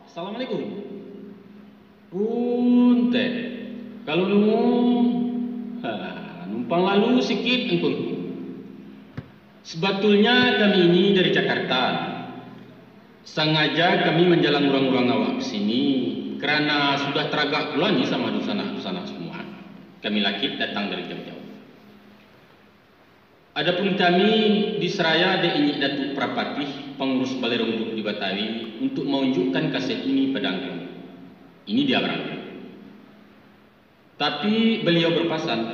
Assalamualaikum. Punten. Kalau numpang lalu sikit engkau. Sebetulnya kami ini dari Jakarta. Sengaja kami menjalang orang-orang awak sini karena sudah teragak pula nih sama dusana-dusana semua. Kami laki datang dari jauh-jauh. Adapun kami di Seraya ada Inyek Datuk Prapatih, pengurus Balai Rungkut di Batawi, untuk menunjukkan kaset ini pada engkau. Ini dia barangkali. Tapi beliau berpesan,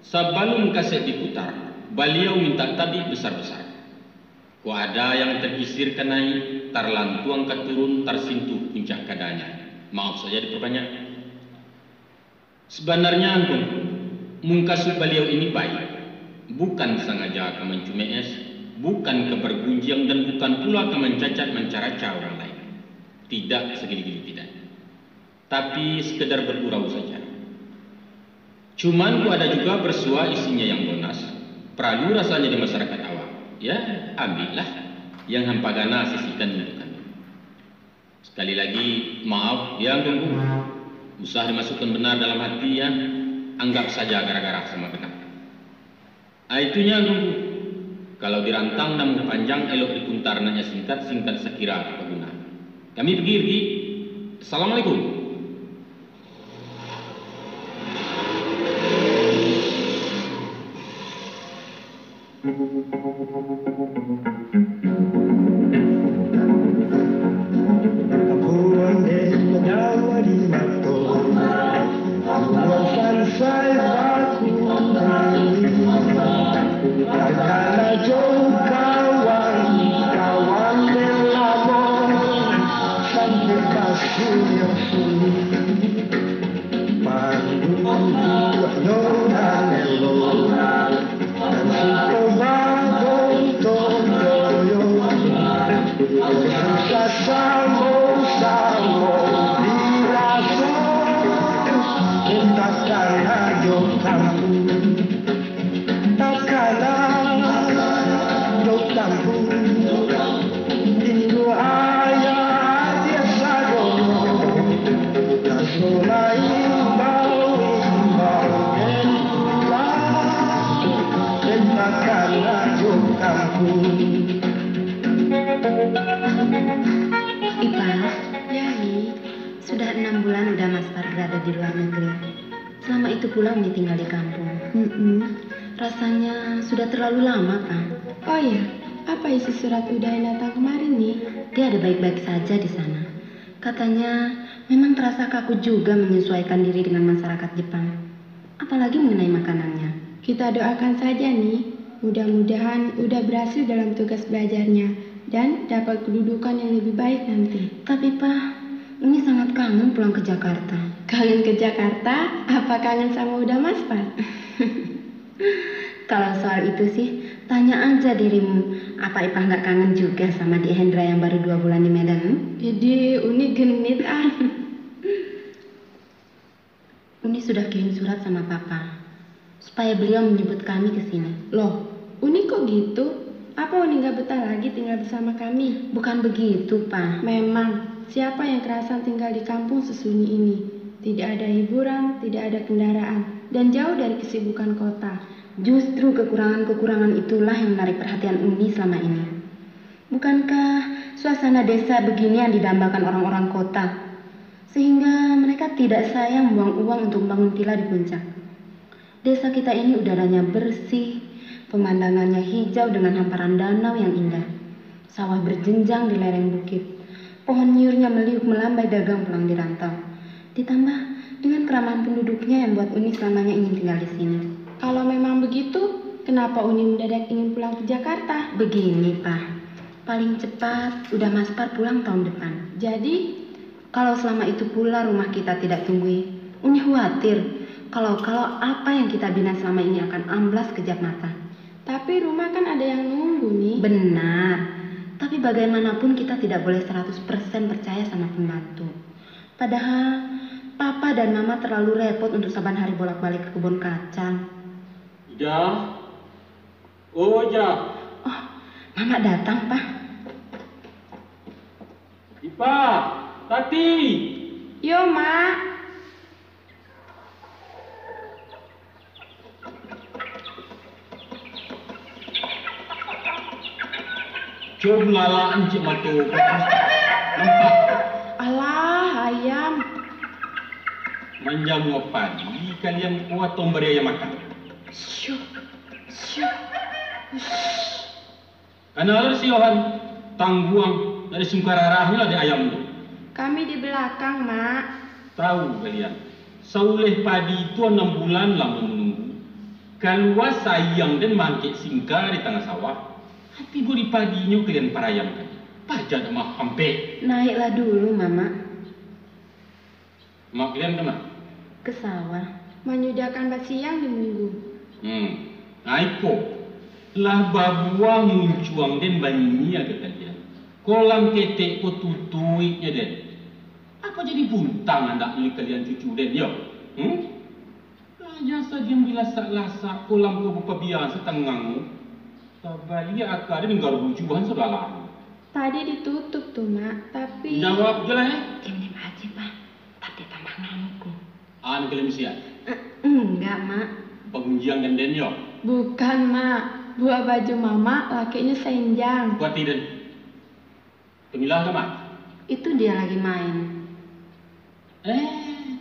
sebelum kaset diputar, beliau minta tabik besar-besar. Ku ada yang terkisir ke naik, terlantu angkat turun, tersentuh puncak kadanya. Maaf saja diperbanyak. Sebenarnya engkau, mungkasut beliau ini baik. Bukan sengaja ke mencumi es, bukan ke bergunjing, dan bukan pula ke mencacat mencaraca orang lain. Tidak, segini-gini tidak. Tapi sekedar bergurau saja. Cuman ku ada juga bersua isinya yang bonus, perlu rasanya di masyarakat awak. Ya, ambillah yang hampagana sisihkan untuk kami. Sekali lagi, maaf yang tunggu. Usah dimasukkan benar dalam hati ya, anggap saja gara-gara sama kenapa. Itunya tunggu. Kalau dirantang namun panjang, elok dipuntar nanya singkat-singkat sekira berguna. Kami pergi. Assalamualaikum. Sudah 6 bulan udah Mas Par berada di luar negeri. Selama itu pula Umi tinggal di kampung. Rasanya sudah terlalu lama, Pak. Oh iya, apa isi surat Uda yang datang kemarin nih? Dia ada baik-baik saja di sana. Katanya memang terasa kaku juga menyesuaikan diri dengan masyarakat Jepang. Apalagi mengenai makanannya. Kita doakan saja nih, mudah-mudahan Uda berhasil dalam tugas belajarnya dan dapat kedudukan yang lebih baik nanti. Tapi Pak, Umi sangat kangen pulang ke Jakarta. Kangen ke Jakarta? Apa kangen sama Uda Mas Par? Kalau soal itu sih, tanya aja dirimu. Apa Ipah nggak kangen juga sama Di Hendra yang baru 2 bulan di Medan? Jadi Uni genit ah. Uni sudah kirim surat sama Papa supaya beliau menyebut kami ke sini. Loh, Uni kok gitu? Apa Uni nggak betah lagi tinggal bersama kami? Bukan begitu, Pak. Memang. Siapa yang kerasan tinggal di kampung sesunyi ini? Tidak ada hiburan, tidak ada kendaraan, dan jauh dari kesibukan kota. Justru kekurangan-kekurangan itulah yang menarik perhatian Uni selama ini. Bukankah suasana desa begini yang didambakan orang-orang kota? Sehingga mereka tidak sayang buang uang untuk membangun villa di puncak. Desa kita ini udaranya bersih, pemandangannya hijau dengan hamparan danau yang indah. Sawah berjenjang di lereng bukit. Pohon nyurnya meliuk melambai dagang pulang di rantau. Ditambah dengan keramahan penduduknya yang buat Uni selamanya ingin tinggal di sini. Kalau memang begitu, kenapa Uni mendadak ingin pulang ke Jakarta? Begini, Pak. Paling cepat udah Mas Par pulang tahun depan. Jadi, kalau selama itu pula rumah kita tidak tumbuh, Uni khawatir kalau apa yang kita bina selama ini akan amblas kejap mata. Tapi rumah kan ada yang nunggu nih. Benar. Tapi bagaimanapun kita tidak boleh 100% percaya sama pembantu. Padahal Papa dan Mama terlalu repot untuk saban hari bolak-balik ke kebun kacang. Ja. Oh, Ja. Oh, Mama datang, Pak. Ipa, Tati. Yo, Mak. Coba lalaan cik matu. Nampak. Alah, ayam. Manjang pagi kalian kuat tombari ayam makan. Syuk. Syuk. Karena ada si Yohan tangguang dari sungkararahnya ada ayam tu. Kami di belakang, Mak. Tahu kalian, sauleh padi itu 6 bulan lah menunggu. Keluar sayang dan mangkit singkar di tengah sawah. Hati di padinya kalian parayamkan. Pajak mah hampir. Naiklah dulu, Mama. Mak kalian kemana? Ke sawah. Menyudakan bat siang di minggu. Aiko. Lah babuang muncuang dan banyinya ke kalian. Kolam ketek ko tutuiknya den. Apa jadi buntang anak ni kalian cucu den yo? Jasa dia bilasak-lasak kolam ko bepabian setengahmu. Tabali akar dia nggar bujuan sedalam. Tadi ditutup tuh, Mak. Tapi... Jawab je lah Diam-diam aja, Pak. Tapi tambah ngamuk. An kalian siap. Enggak, Mak. Pengunjian dan den yo. Bukan, Mak. Buah baju Mama lakinya senjang. Buat den. Pemilah ke mak? Itu dia lagi main.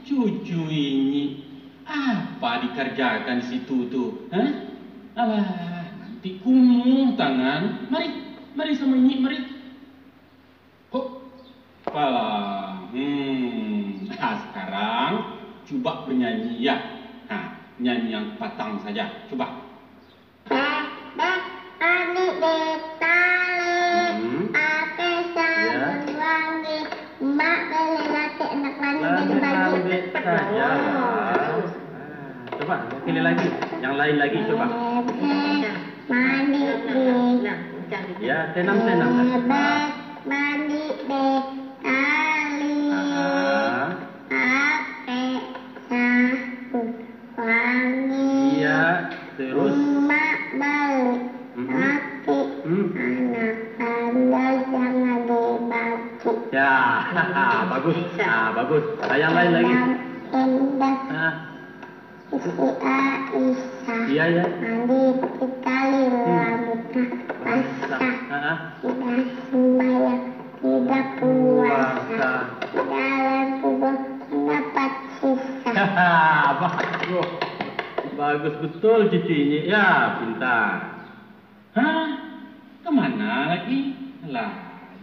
Cucu ini apa dikerjakan di situ tuh? Alah, nanti kumuh tangan. Mari sama ini, mari. Hop, pala. Sekarang coba bernyanyi ya. Nyanyi yang patang saja. Coba. Adik betale, ate sabun wangi, mbak beli laki anak mandi dan baju. saja. Coba pilih lagi, yang lain lagi coba. Mandi be, Ya, tenang. mandi betale, ate sabun wangi. Iya, terus. Mbak balik laki anak anda jangan dibagi. Ya, bagus. Bagus. Yang lain lagi. Indah Ah, isi Aisyah. iya. Mandi sekali rambutnya basah. Tidak sembahyang, tidak puasa. Dalam kubur mendapat sisa. Bagus betul cucunya. Ya, pintar. Kemana lagi?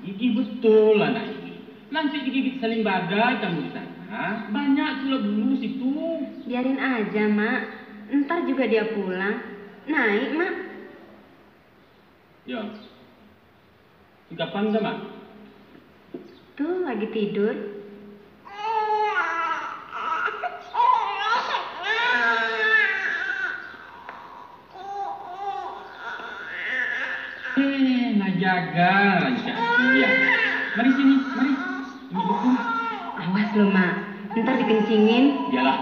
Gigi betul anak ini. Nanti digigit saling bagai kamu di sana. Banyak sulap dulu situ. Biarin aja, Mak. Ntar juga dia pulang. Naik, Mak. Ya. Kapan sama? Tuh, lagi tidur. Najaga lancar. Ya. Mari sini, mari. Ini betul. Awas lo, Mak. Ntar dikencingin. Yalah.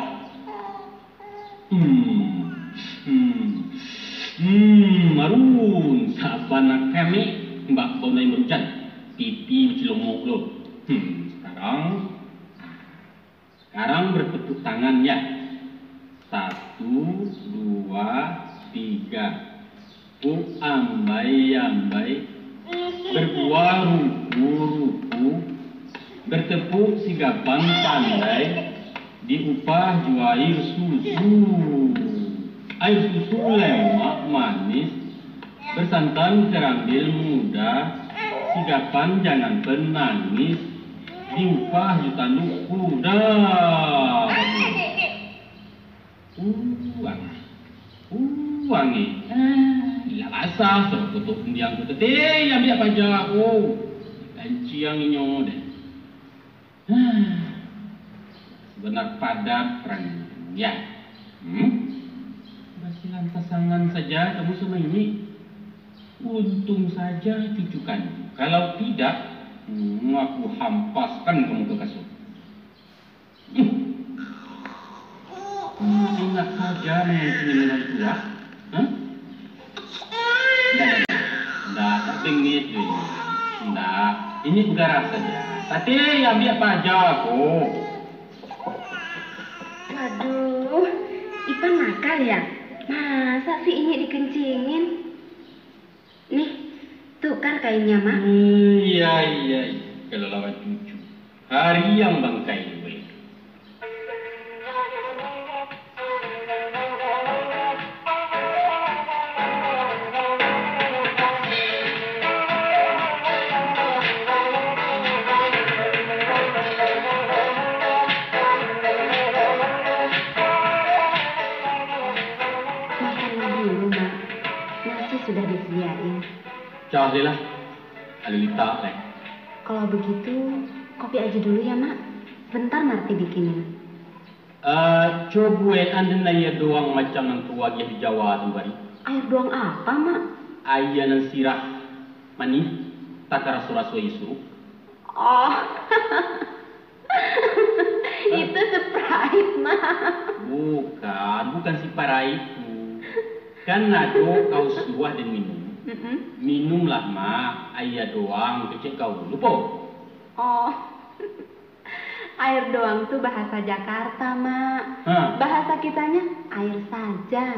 Marun. Siapa nak kami? Mbak bau naik merujan. Pipi cilomok lo. Sekarang bertepuk tangan ya. 1, 2, 3. Ambai, berbuah ruku, bertepuk sigapan pandai, diupah juair susu. Air susu lemak manis, bersantan terambil muda, sigapan jangan penangis, diupah jutaan kuda. Wangi. Iya basah, suruh tutup pendiam tu tete, ambil apa aja aku. Lanciang inyo deh. Sebenar padat perang ya. Basilan pasangan saja kamu sama ini. Untung saja cucukan. Kalau tidak, aku hampaskan kamu ke kasur. Ingat saja mengenai tua. sengit ni. Nah, ini garap saja. Tati ambil pajak aku. Waduh, Ipan nakal ya? Masa sih ini dikencingin? Nih, tukar kainnya, Mak. Iya. Kalau lawan cucu. Hari yang bangkai gue. Makanlah dulu, Mak. Nasi sudah disediain. Cahlilah. Alita lah. Kalau begitu, kopi aja dulu ya, Mak. Bentar Marti bikinin. Coba anda naya doang macam yang tua dia di Jawa tu bari. Air doang apa, Mak? Ayah nan sirah manis tak rasa-rasa isu. Oh, itu Sprite, Mak. Bukan si para itu. Kan nado kau suah dan minum. Minumlah mak, ayah doang kecil kau lupa. Oh, air doang tuh bahasa Jakarta, Mak. Bahasa kitanya air saja.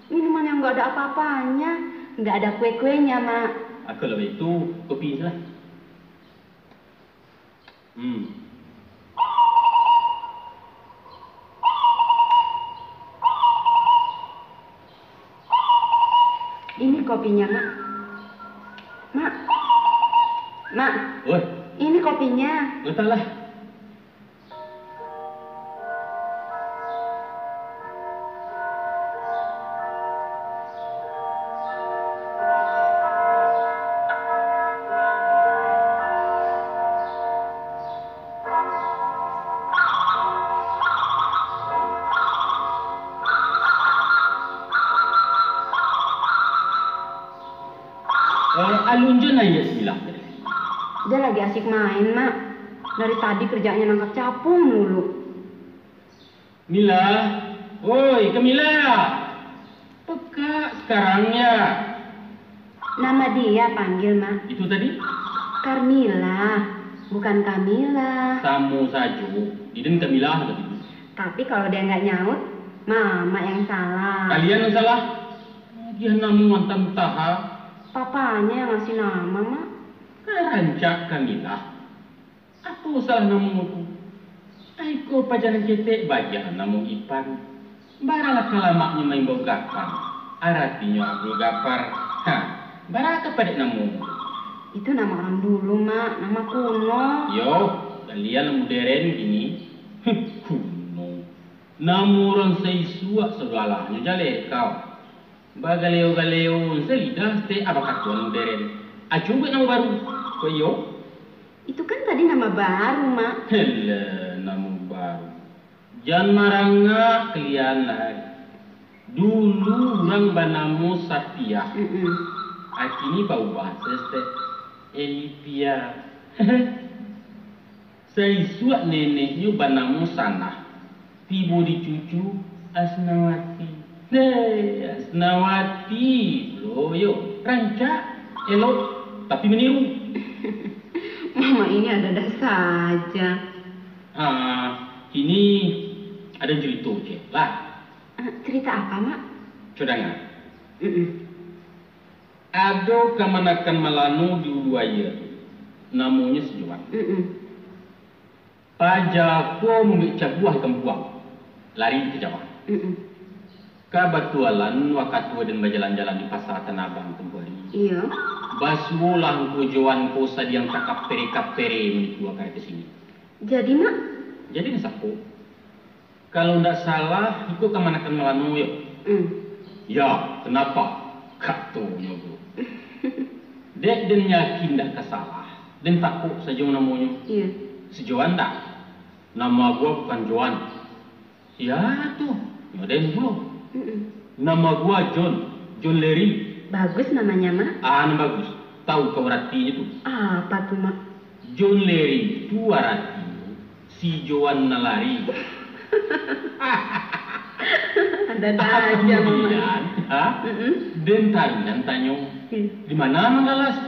Minuman yang nggak ada apa-apanya, nggak ada kue-kuenya, Mak. Kalau itu kopi lah. Ini kopinya, Mak. Mak, Oi, ini kopinya. betul lah. Alunjun aja bilang. Dia lagi asik main, Mak. Dari tadi kerjanya nangkap capung mulu. Mila, oi Kamila, peka sekarang ya. Nama dia panggil, Mak. Itu tadi Carmila, bukan Kamila. tamu saja. Diden Kamila tadi. Tapi kalau dia nggak nyaut, Mama yang salah. Kalian yang salah. Dia namu mantan taha. Papanya yang ngasih nama, Mak. Karancak Kamila. Apa salah namu itu? Aiko pajaran ketek baja namu Ipan. Baralah kalamaknya main bau gapar. Aratinya aku gapar. Baraka pada namu. Itu nama orang dulu, Mak. Nama kuno. Yo, kalian modern gini. Kuno. Namu orang seisuak segalanya jale kau. Bagaleo selidah te apa katuan modern. Acuba nama baru. Koyo. Itu kan tadi nama baru, Mak. Hele, nama baru. Jangan maranga kalian lagi. Dulu orang banamu Satya. Akini bau bahasa Elipia. Saya suat neneknya banamu Sanah. Tibo di cucu Asnawati. Asnawati. Loyo, rancak. Elok, tapi meniru. Mama ini ada-ada saja. Ini ada cerita je lah. Cerita apa, Mak? Codangan. Ada kemanakan Malanu di Uluaya. Namanya sejuan. Pajako membicara buah kempuang. Lari ke Jawa. Kabatualan wakatua dan berjalan-jalan di pasar Tanah Abang tempoh hari. Iya. Baswo lang kujuan ko sa diyang kakapere-kapere menikuha ke sini. Jadi, Mak? Jadi nasaku. Kalau ndak salah, ikut kemanakan Malanu yuk. Ya, kenapa? Katanya bro. Dek dan yakin ndak kesalah. Dan takut saja namanya. Iya. Sejuan tak? Nama gua bukan Joan. Ya tuh, nyodain dulu. Nama gua John Larry. Bagus namanya, Mak. Nama bagus. Tahu kau artinya tuh? Apa tuh, Mak? John Larry itu artinya si Joan nalari. Ada aja, Mama. Kemudian, dan tanya, di mana Manggalas?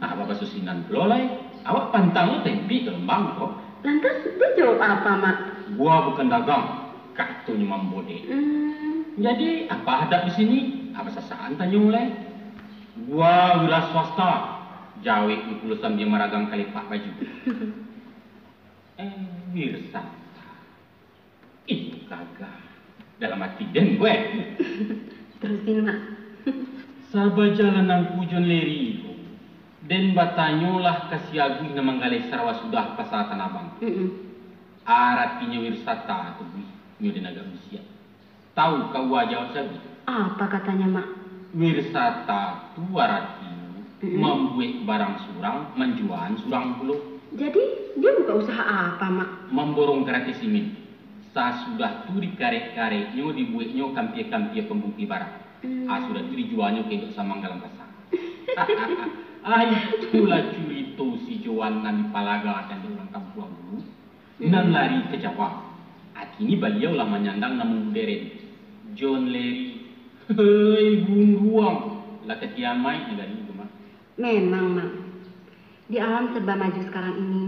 Apa susinan lolai? Awak pantang lo tempi ke lembang kok. Lantas dia jawab apa, Mak? Gua bukan dagang, kartunya mambode. Jadi apa ada di sini? Apa sasaan tanya mulai? Gua wira swasta, jawi lulusan dia meragang kali pak baju. Wirsa, itu kagak. Dalam hati den gue. Terusin, Mak. Sabajalan nang pujon leri itu. Den batanyolah kasiagui na manggalay sarawa sudah pasatan abang. Aratinya wirsata atau nyo din agak usia. Tahu kau wajah sabi? Apa katanya, Mak? Wirsata tu aratinya membuat barang surang, menjual surang puluh. Jadi dia buka usaha apa, Mak? Memborong gratis simin. Sudah tu dikarek-kareknya, dibuatnya kampia-kampia pembukti barang. Sudah tu dijualnya ke sama manggalan pasar. Itulah curito si Joan di Palaga dan di orang kampung dulu. Nan lari ke Jawa. Kini beliau lah menyandang namun modern. John Larry. Hei bunduang. Lah ketiamai dari itu mah. Memang, Mak. Di alam serba maju sekarang ini,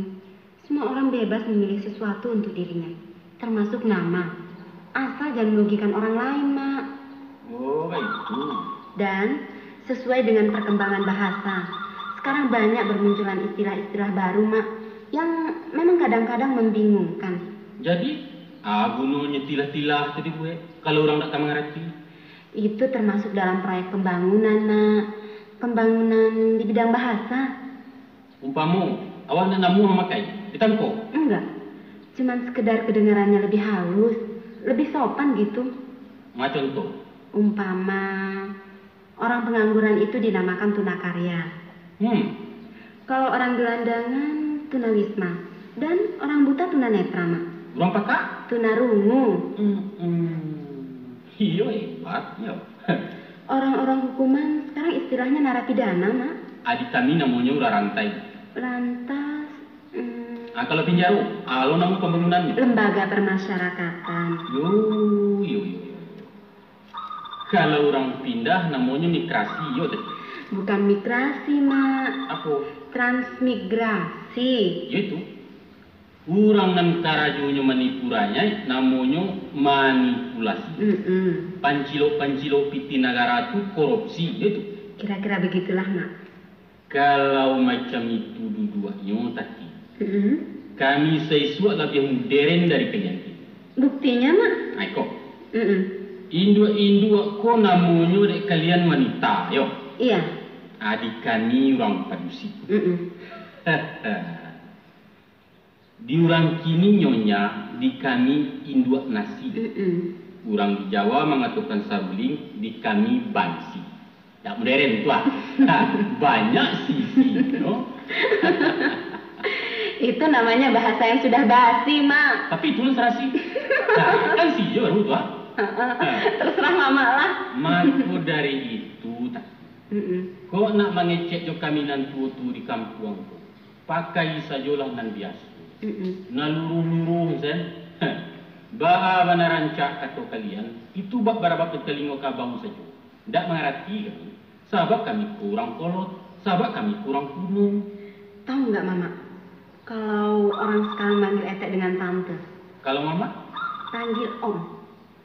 semua orang bebas memilih sesuatu untuk dirinya, termasuk nama. Asal jangan merugikan orang lain, Mak. Oh, itu. Dan sesuai dengan perkembangan bahasa, sekarang banyak bermunculan istilah-istilah baru, Mak, yang memang kadang-kadang membingungkan. Jadi, gunanya tilah-tilah tadi gue, kalau orang tak mengerti. Itu termasuk dalam proyek pembangunan, Nak. Pembangunan di bidang bahasa. Umpamu, awak nak namu memakai, ditangkap. Enggak, cuman sekedar kedengarannya lebih halus, lebih sopan gitu. Macam contoh. Umpama orang pengangguran itu dinamakan tunakarya. Kalau orang gelandangan tunawisma, dan orang buta tunanetra, Mak. Orang pakak? Tunarungu. Iya, hebat, ya. Orang-orang hukuman sekarang istilahnya narapidana, Mak. Adik kami namanya udah rantai. Lantas, Kalau pinjaro, lo nama pembangunannya? lembaga permasyarakatan. Yo. Kalau orang pindah namanya migrasi, yo deh. Bukan migrasi, Mak. Apa? Transmigrasi. Yo itu. Orang nan karajunya manipuranya namanya manipulasi. Pancilo piti negara itu korupsi, yo itu. Kira-kira begitulah, Mak. Kalau macam itu dua-duanya tadi, kami sesuatu lebih modern dari kalian. Buktinya, Mak? Aiko. Mm-mm. Kok namanya dek kalian wanita, yo. Iya. Adik kami orang padusi. Di orang kini nyonya, di kami induk nasi. Orang di Jawa mengatakan saruling, di kami bansi. Tak modern tu lah. Banyak sisi, no? Itu namanya bahasa yang sudah basi, Mak. Tapi itu serasi. Kan sih baru tu ah. Terserah Mama lah. Maka dari itu tak. Kau nak mengecek jo kami nan tua-tua di kampung tu. Pakai sajalah nan biasa. Naluruh-luruh sen. Bah bana rancak kata kalian, itu bak barabak telingo kabau saja. Tak mengerti kami. Sahabat kami kurang kolot, sahabat kami kurang kuno. Tahu nggak, Mama? Kalau orang sekarang manggil Etek dengan tante. Kalau mama? Panggil Om.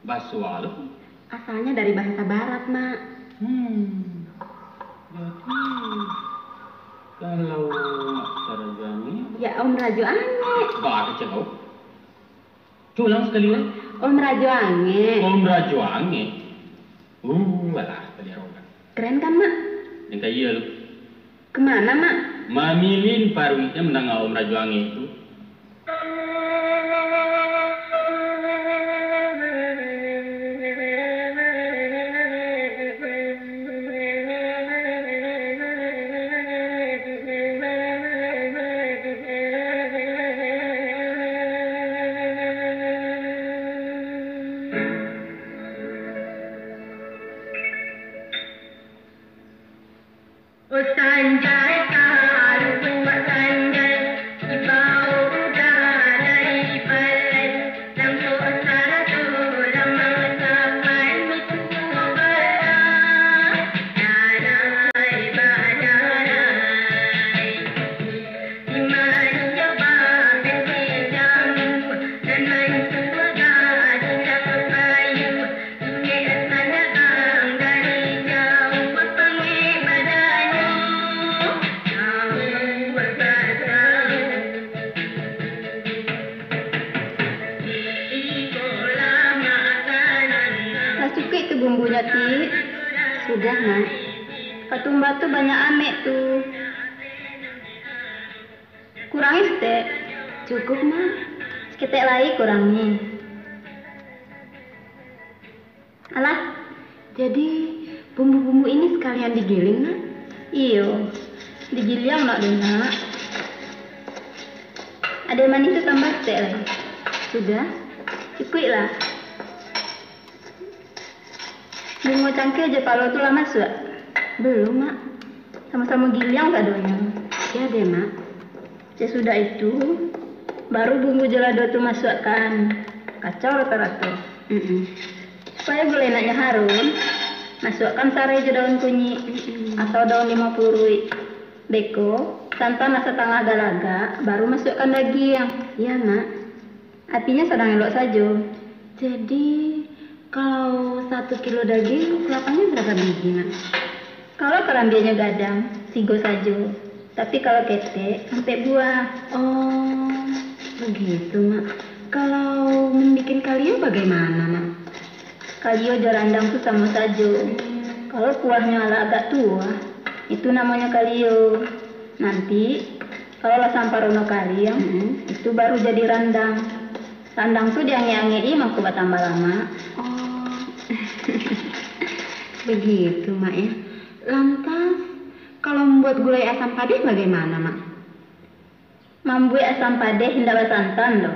Basual. Asalnya dari bahasa Barat, Mak. Jadi kalau sarjana Ya Om Rajo Ange. bah kecau. Culang sekali lagi. Om Rajo Ange. Om Rajo Ange. Alah, tadi rogan. Keren kan, Mak? Yang kayak iya lu. Kemana, Mak? Mamilin paruitnya mendengar Om Rajo Ange itu. Sanjay karu sanjay Sudah, Mak. Ketumbar tuh banyak ame tuh. Kurangi setek. Cukup, Mak. Seketek lagi kurangi. Alah, Jadi, bumbu-bumbu ini sekalian digiling, Nak? iyo. Digiling nak deh nak. Ada manis tuh tambah setek lagi. Sudah? Cukup lah. Bunga cangkir aja kalau tuh lama masuk. Belum, Mak. Sama-sama giling kadonya. Ya deh, Mak. Sesudah itu, baru bumbu jelado tuh masukkan. Kacau rata-rata. Supaya gulai enaknya harum, masukkan sarai je daun kunyit atau daun 50 beko, santan setengah galaga, baru masukkan daging. Ya, Mak. Apinya sedang elok saja. Jadi, kalau 1 kilo daging, kelapanya berapa biji, Mak? Kalau kerambianya gadang, sigo saja. Tapi kalau ketek, sampai buah. Oh, begitu, Mak. Kalau membikin kalio bagaimana, Mak? Kalio jarandang tuh sama saja. Kalau kuahnya agak tua, itu namanya kalio. Nanti kalau lah samparono kalio, itu baru jadi randang. Randang tuh diange-angei mangku tambah lama. Oh, begitu, Mak ya. Lantas, kalau membuat gulai asam padeh bagaimana, Mak? Membuat asam padeh hendak santan loh.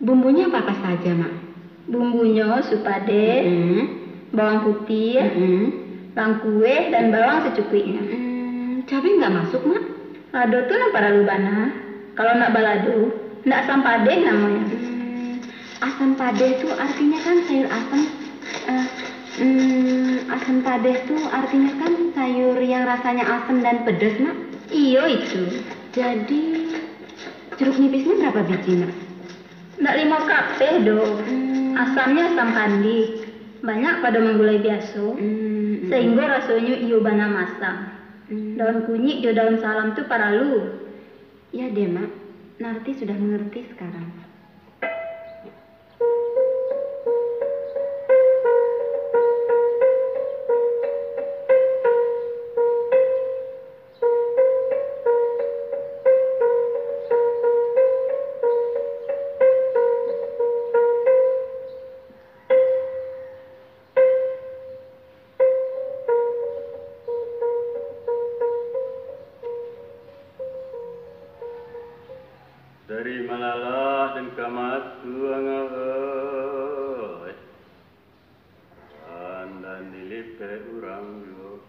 Bumbunya apa saja, Mak? Bumbunya supade, bawang putih, langkue dan bawang secukupnya. Cabai nggak masuk, Mak? Lado tuh nak para lubana. Kalau nak balado, ndak asam padeh namanya. Asam padeh tuh artinya kan sayur asam. Asam padeh tuh artinya kan sayur yang rasanya asam dan pedas, Mak. Iyo itu. Jadi jeruk nipisnya berapa biji, Mak? Ndak 5 kapeh dong. Asamnya asam kandi. Banyak pada menggulai biasa. Sehingga rasanya iyo bana masam. Daun kunyit jo daun salam tuh paralu. Ya deh, Mak. Narti sudah mengerti sekarang. Dari manalah dan kamatu angai dan dilipe urang yo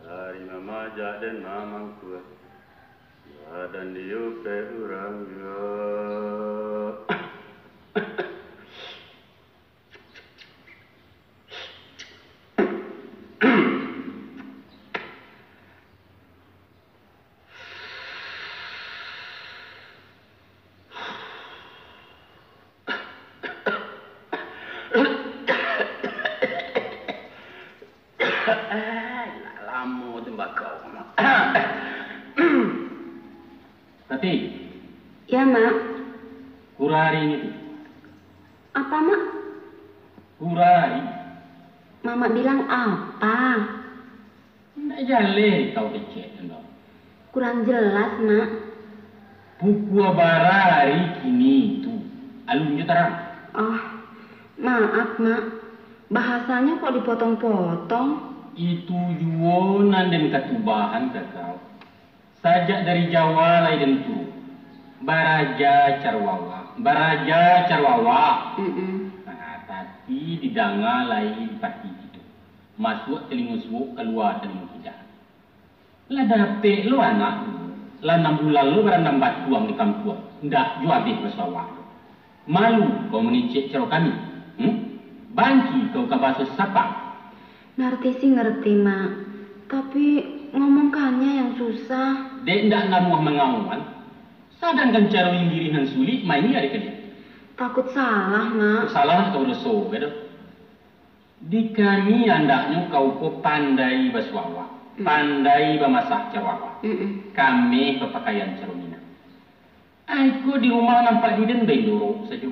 dari mamaja dan mamangku dan diupe urang yo lama tembakau. Tati, Ya, Mak. kurari ini tuh. Apa, Mak? Kurari. Mama bilang apa? Nggak jale kau kecek enggak. Kurang jelas, Mak. Buku barari kini tuh. Alunnya terang. Oh, maaf, Mak. Bahasanya kok dipotong-potong? Itu juonan dan katubahan kakau. Sajak dari Jawa lain dan tu. Baraja Carwawa. Baraja Carwawa. Nah, tapi didanga lain pati itu. Masuk telinga suuk, keluar telinga tidak. Lah dapet lo anak. Lah 6 bulan lo berandam batuang di kampung. Ndak ju habis bersawah. Malu kau menicik cerok kami. Bangki kau ke bahasa siapa? Narti sih ngerti, Mak. Tapi ngomongkannya yang susah. Dek ndak namuah mengawan. Sadangkan cara minggirinan sulit main ada ke dia. Takut salah, Mak. Salah kau doso, gitu. Di kami andaknya kau ko pandai baswawa. Pandai bamasak cawawa. Kami berpakaian carumina. Aku di rumah nampak diden bendoro saja.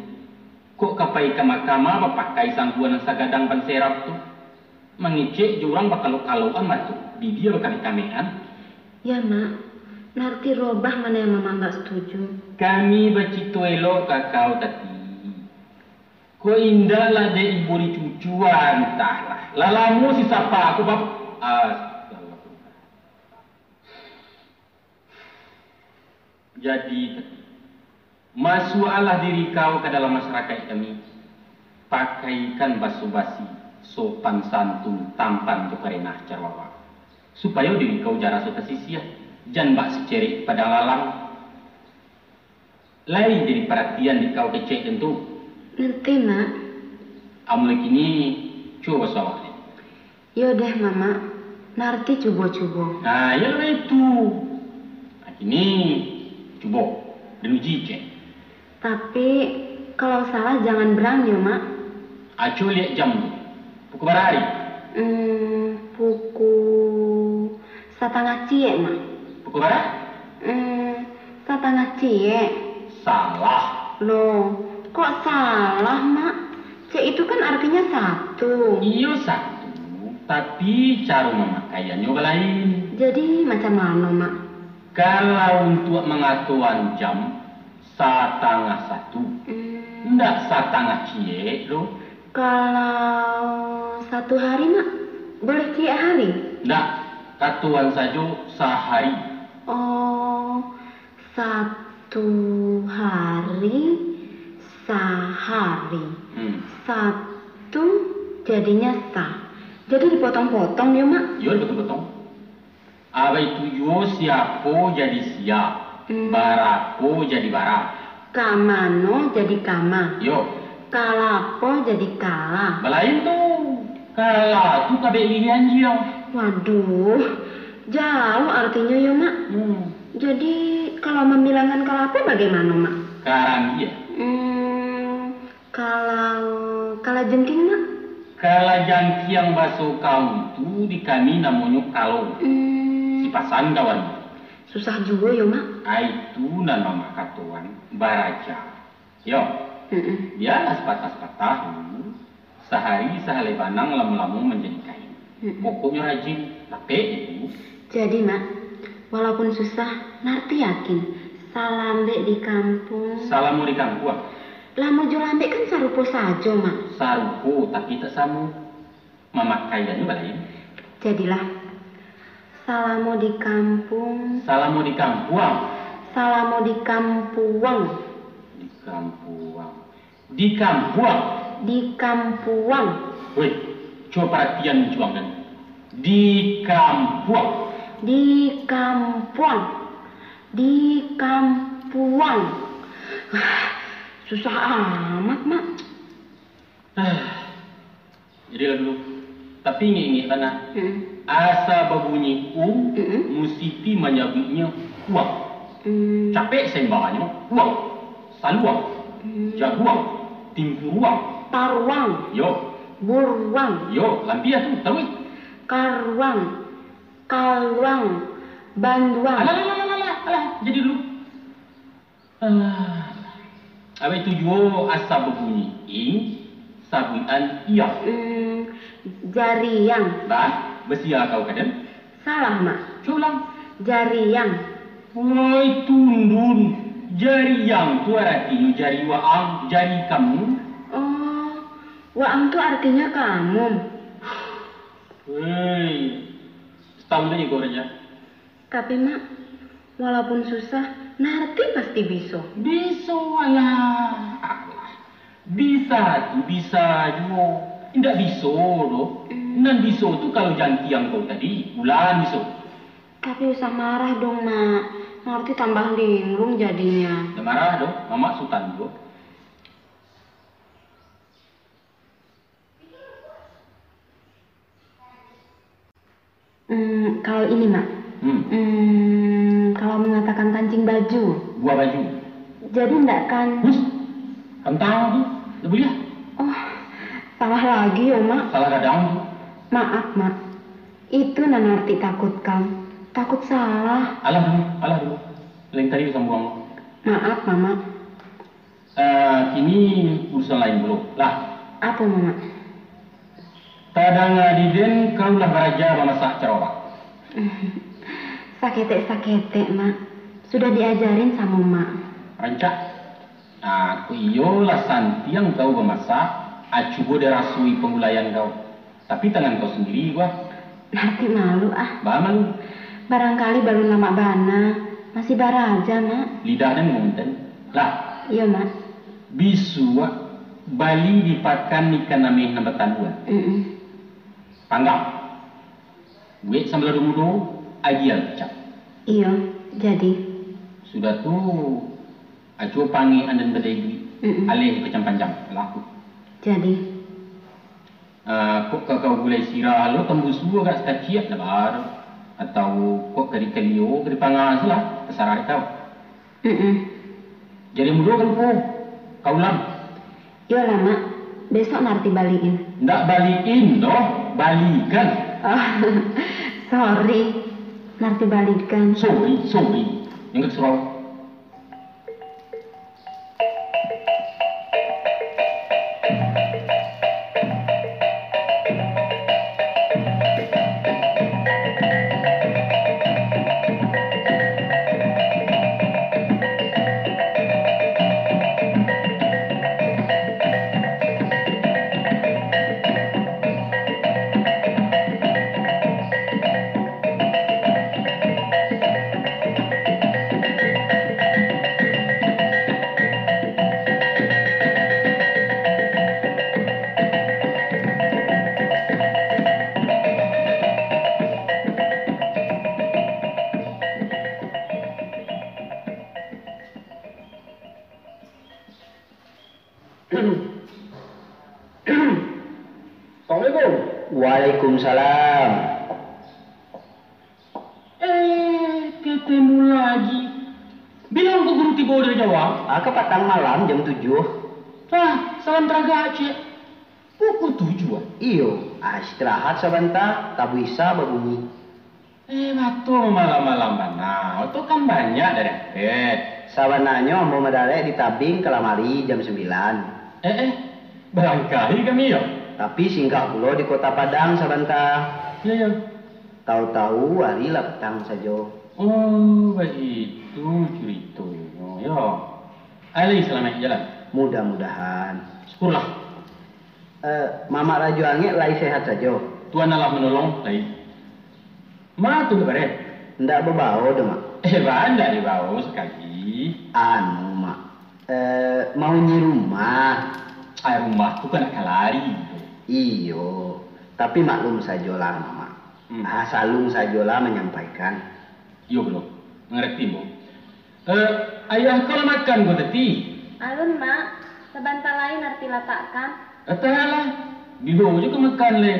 Kok kapai kama-kama berpakai sangguan sagadang panserap tu? Mengicik jurang bakal kalau-kaloan matu. Di dia bakal kamean. Ya, Mak. Narti robah mana yang Mama nggak setuju. Kami bacito elok kakau tadi. Ko indah lah de ibu di cucuan entahlah. Lalamu si sapa aku bab. Jadi masuklah diri kau ke dalam masyarakat kami. Pakaikan basuh-basi, sopan santun, tampan untuk karenah carwawa. Supaya diri kau jara sota sisia. Jangan bak secerik pada lalang. Lain jadi perhatian di kau kecek tentu. Ngerti, Mak. Amulek ini coba soalnya. Yaudah, Mama. Narti coba-coba. Nah, ya itu. Nah, ini coba dan uji cek. Tapi kalau salah jangan berang ya, Mak. Aco lihat jam tu. Pukul berapa hari? Pukul 1:30, Mak. Pukul berapa? 1:30. Salah. Loh, kok salah, Mak? Cek itu kan artinya 1. Iyo satu. Tapi cara memakaiannya lain. Jadi macam mana, Mak? Kalau untuk mengaturan jam 1:30. Ndak 1:30 loh. Kalau 1 hari, Mak, boleh tiap hari? Ndak, katuan saja sehari. Oh, 1 hari sehari. 1 jadinya sah. Jadi dipotong-potong ya, Mak? Yo betul-betul. Apa itu yo siapa jadi siap. Barako jadi bara. Kamano jadi kama. Yo. Kalapo jadi kala. Balain tuh. Kala tuh kabeh lian dia. Waduh, jauh artinya ya, Mak. Jadi kalau membilangkan kalapo bagaimana, Mak? Sekarang iya. Kalau jengking, Mak? Kala jangki yang basuh kau itu di kami namanya kalau. Si pasan kawan. Susah juga ya, Mak. Itu nama katuan baraja. Yo. Ya sepatah-sepatah. Sehari sehari banang lamu-lamu menjadi kain. Pokoknya rajin. Tapi itu. Jadi, Mak, walaupun susah, Narti yakin. Salambe di kampung. Salamu di kampung. Lamu jolambe kan sarupo saja, Mak. Sarupo tapi tak samu. Memakaiannya lain. Jadilah. Salamu di kampung. Salamu di kampung. Salamu di kampuang. Di kampuang. Di kampuang. Di kampuang. Woi, coba perhatian juang kan. Di kampuang. Di kampuang. Di kampuang. Susah amat, Mak. Jadi lah dulu. Tapi ingat mana? Asa berbunyi musiti menyebutnya uang. Capek sembahnya uang. Saluang. Jaguang. Timpuruang. Taruang. Yo. Buruang. Yo, lampiah tu, tahu? Karuang. Kaluang. Banduang. Alah. Jadi dulu. Apa itu juga asa berbunyi ing, sabuan iya. Jariang. Bah, besia kau kadang? Salah, Mak. Culang. Jariang. Woi tundun. Jari yang tu artinya jari waang, jari kamu. Oh, waang tu artinya kamu. Hei, setahun lagi kau aja. Tapi, Mak, walaupun susah, Narti pasti bisa. Bisa lah. Bisa juga. Tidak bisa loh. Nan bisa tu kalau janti yang kau tadi, bulan bisa. Tapi usah marah dong, Mak. Narti tambah linglung jadinya. Jangan marah dong, Mama sultan juga. Kalau ini, Mak. Kalau mengatakan kancing baju. Buah baju. Jadi enggak kan? Kentang tu, lebih ya? Oh, salah lagi ya, Mak. Salah kadang tu. Maaf, Mak. Itu Narti takutkan. Takut salah. Alah dulu. Lain tadi bisa buang. Maaf, Mama. Kini urusan lain dulu. Lah. Apa, Mama? Tadang adiden kaulah beraja memasak cerobak. Saketek-saketek, Mak. Sudah diajarin sama Mak. Rancak. Aku iyolah santi yang kau memasak, acubo derasui pengulayan kau. Tapi tangan kau sendiri gua. Nanti malu ah. Bah malu. Barangkali baru nama bana, masih baraja, Mak. Lidahnya ngonten. Lah, Iya, Mak. bisu Bali dipakan ikan nameh nambatan dua. Panggang. Gue sambil mudo agial cap. Iya, jadi. Sudah tuh acu pangi andan badai duit. Alih kecam panjang laku. Jadi. Kok kau gulai sirah lo tembus dua gak sekaciat na bar. Atau kok kari kalio kari pangas lah kesarar kau. Jadi mudo kan kau lam. Iya lah, Mak. Besok nanti balikin. Ndak balikin doh, balikan. Oh, sorry. Nanti balikan. Sorry. Yang keserau. Assalamualaikum. Waalaikumsalam. Ketemu lagi. Bilang ke guru tiba dari Jawa. Ke petang malam jam 7. Salam teraga Aceh. Pukul 7. Iyo, istirahat sebentar, tak bisa berbunyi. Waktu malam-malam mana? Itu kan banyak dari Aceh. Sabananya mau medalek di tabing ke lamari jam 9. Barangkali kami ya. Tapi singgah pula di kota Padang sebentar. Ya. Tahu-tahu hari lah petang saja. Oh, begitu ceritanya. Ya. Ali selamat jalan. Mudah-mudahan. Syukurlah. Mama Raju Angin lai sehat saja. Tuhan Allah menolong lai. Ma tu bare. Ndak berbau dah, Mak. Ndak dibawa sekali. Mak. Mau nyi rumah. Rumah tu kan nak lari. Iyo, tapi maklum sajalah Mama. Salung sajalah menyampaikan. Yo belum, ngerti mo. Ayah kau makan kau tadi. Alun, Mak. Sebentar lain nanti letakkan. Lah, bido je kau makan le.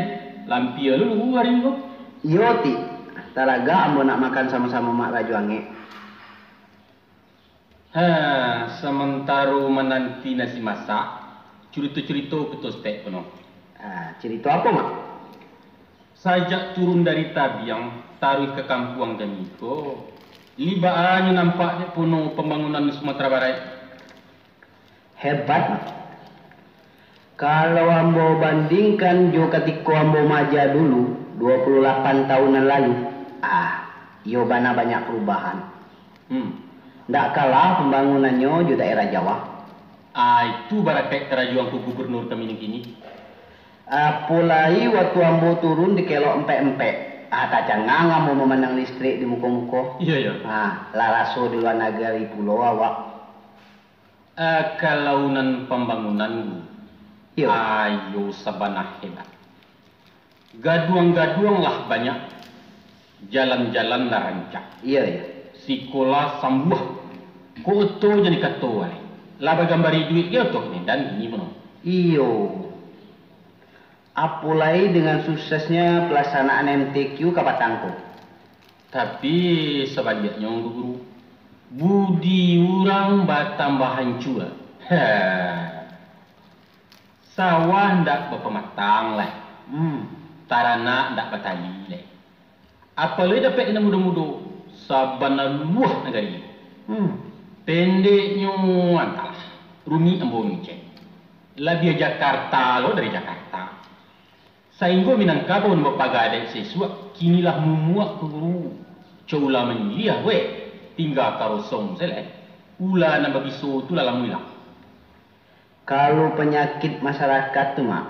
Lampia lu hari kau. Iyo ti, taraga ambo nak makan sama-sama Mak Raju Angin. Sementara menanti nasi masak. Cerita-cerita ketua stek penuh. Cerita apa, Mak? Sajak turun dari Tabiang, taruh ke kampung kami ko. Libaannya nampaknya penuh pembangunan Sumatera Barat. Hebat, Mak. Kalau ambo bandingkan jo ketika ambo maja dulu, 28 tahunan lalu, iyo bana banyak perubahan. Ndak kalah pembangunannya di daerah Jawa. Itu barakai kerajuan ku gubernur kami ini. Pulai waktu ambo turun di kelok empek-empek. Tak jangan mau memandang listrik di muka-muka. Iya. Laraso di luar negeri pulau awak. Kalaunan pembangunan. Ayo sabanah hebat. Gaduang-gaduang lah banyak. Jalan-jalan lah rancak. Iya. Sekolah sambuh. Koto jadi ketua. Laba gambari duit dia tuh nih dan ini benar. Iyo. Apulai dengan suksesnya pelaksanaan MTQ Kapatangko. Tapi sebaliknya guru, budi orang bertambah hancur. Sawah ndak berpematang lah. Tarana ndak bertali lah. Apalagi dapat ina muda-muda sabana luah negari. Pendeknya antara Rumi ambo ngecek. Labia Jakarta lo dari Jakarta. Sainggo minangkabo na mapagadai sesuak, kinilah mumuak ke guru. Coula mengiah we, tinggal karosong selai. Ula na bagiso tu lalang wilang. Kalau penyakit masyarakat tu mak,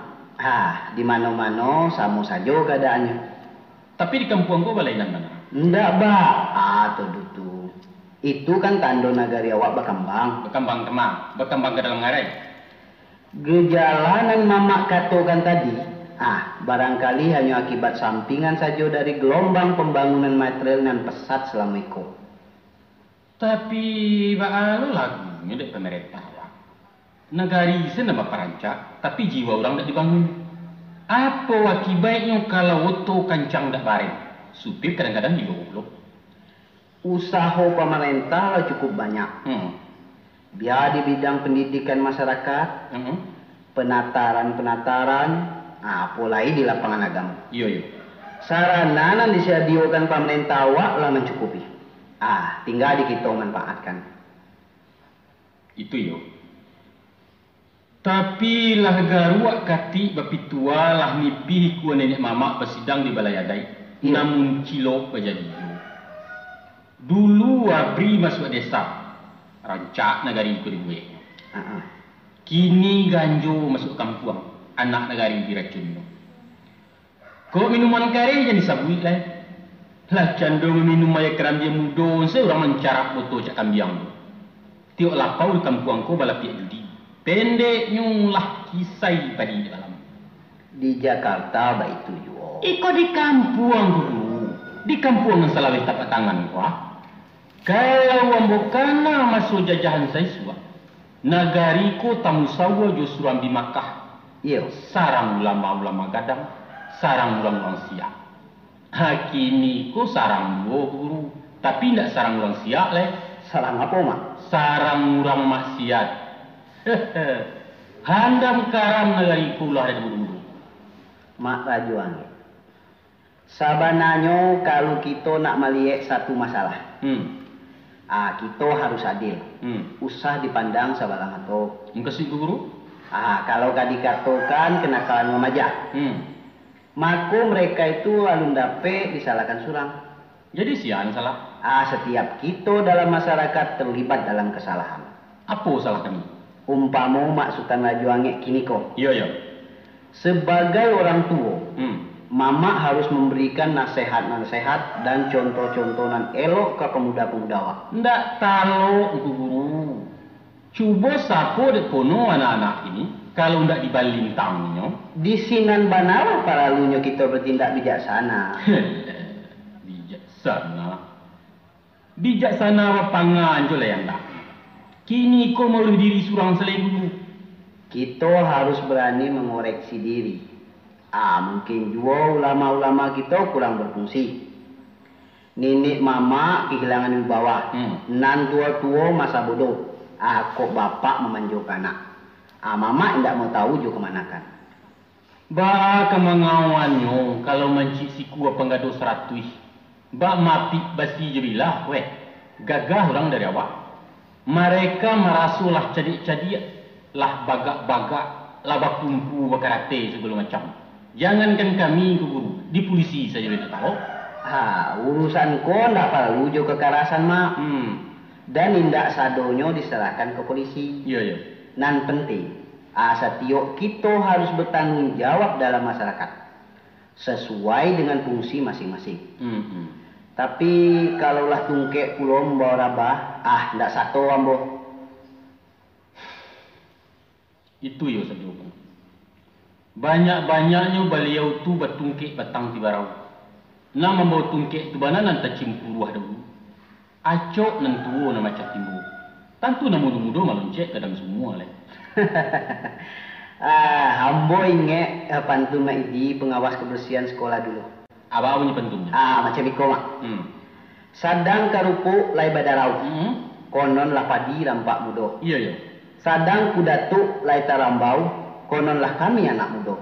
di mana-mana sama saja keadaannya. Tapi di kampung kau balainan mana? Ndak ba, tu. Itu kan tanda nagari awak berkembang. Berkembang ke dalam ngarai. Gejala yang mamak katakan tadi, barangkali hanya akibat sampingan saja dari gelombang pembangunan material yang pesat selama itu. Tapi baalu lagunya dari pemerintah. Negari itu nama perancak, tapi jiwa orang tak dibangun. Apa akibatnya kalau oto kancang tak bareng? Supir kadang-kadang dilolok. Usaha pemerintah cukup banyak. Biar di bidang pendidikan masyarakat, penataran, apalagi di lapangan agama. Iya. Sarana yang disediakan pemerintah awak lah mencukupi. Tinggal di kita manfaatkan. Itu yo. Tapi lah garuak kati bapitua lah mimpi ku nenek mamak bersidang di balai adai. Namun cilok berjadi. Dulu abri masuk desa. Rancak negari ku dibuat. Kini ganjo masuk kampung. Anak negari diracun. Kau minuman kare jadi sabui lah. Lah candong minum maya keram dia mudo. Seorang mencarak botol cak kambiang. Tiok lapau di kampung ko balapiak judi. Pendeknya lah kisah tadi di dalam. Di Jakarta baik itu juga. Iko di kampung dulu. Di kampung yang salah tapak tangan ko. Kalau wambokana masuk jajahan saya suah. Nagari ko tamu sawa justru ambi Makkah. Iya. Sarang ulama-ulama gadang. Sarang ulang-ulang siap. Kini ko sarang guru. Tapi tidak sarang ulang siap leh. Sarang apa mak? Sarang orang maksiat. Handam karam negari kulah dan buru-buru. Mak rajuan. Sabananya kalau kita nak melihat satu masalah. Kita harus adil. Usah dipandang sebalang atau. Engkau guru? Kalau dikatakan kenakalan memaja. Maka mereka itu lalu dapat disalahkan surang. Jadi sian salah? Setiap kita dalam masyarakat terlibat dalam kesalahan. Apa salah kami? Umpamu mak Sultan Raju Angek kini kok. Iya. Sebagai orang tua, mama harus memberikan nasihat-nasihat dan contoh-contohan elok ke pemuda-pemuda awak. Ndak tahu guru. Cuba sapo de kono anak-anak ini kalau ndak dibalintangnya. Di sinan banawa para lunyo kita bertindak bijaksana. Bijaksana apa pangan jo yang dak. Kini kau malu diri surang selegu. Kita harus berani mengoreksi diri. Mungkin juga ulama-ulama kita kurang berfungsi. Nenek mama kehilangan wibawa. Nan tua-tua masa bodoh. Kok bapak memanjakan anak. Mama tidak mau tahu juga kemanakan. Kemangawannya kalau mencik siku apa enggak dos 100. Mapik basi jebilah weh. Gagah orang dari awak. Mereka merasulah cadik-cadik lah bagak-bagak lah bakumpu bakarate segala macam. Jangankan kami ke guru, di polisi saja tidak tahu. Urusan ko ndak perlu jo kekerasan mak. Dan indak sadonyo diserahkan ke polisi. Iya. Nan penting, setiap kita harus bertanggung jawab dalam masyarakat sesuai dengan fungsi masing-masing. Tapi kalaulah tungkek pulau membawa rabah, ndak satu ambo. Itu yo saja. Banyak-banyaknya beliau tu bertungkek batang tibarau. Nama membawa tungkek tu bana nan tacimpuru dulu. Acok nan tuo nama cak timbu. Tentu nama mudo-mudo maluncek kadang semua leh. Hambo inget pantun di pengawas kebersihan sekolah dulu. Apa punya pentunnya? Macam iko mak. Sadang karupu lai badarau. Konon lah padi rampak mudo. Iya. Sadang kudatuk lai tarambau. Konon lah kami anak mudo.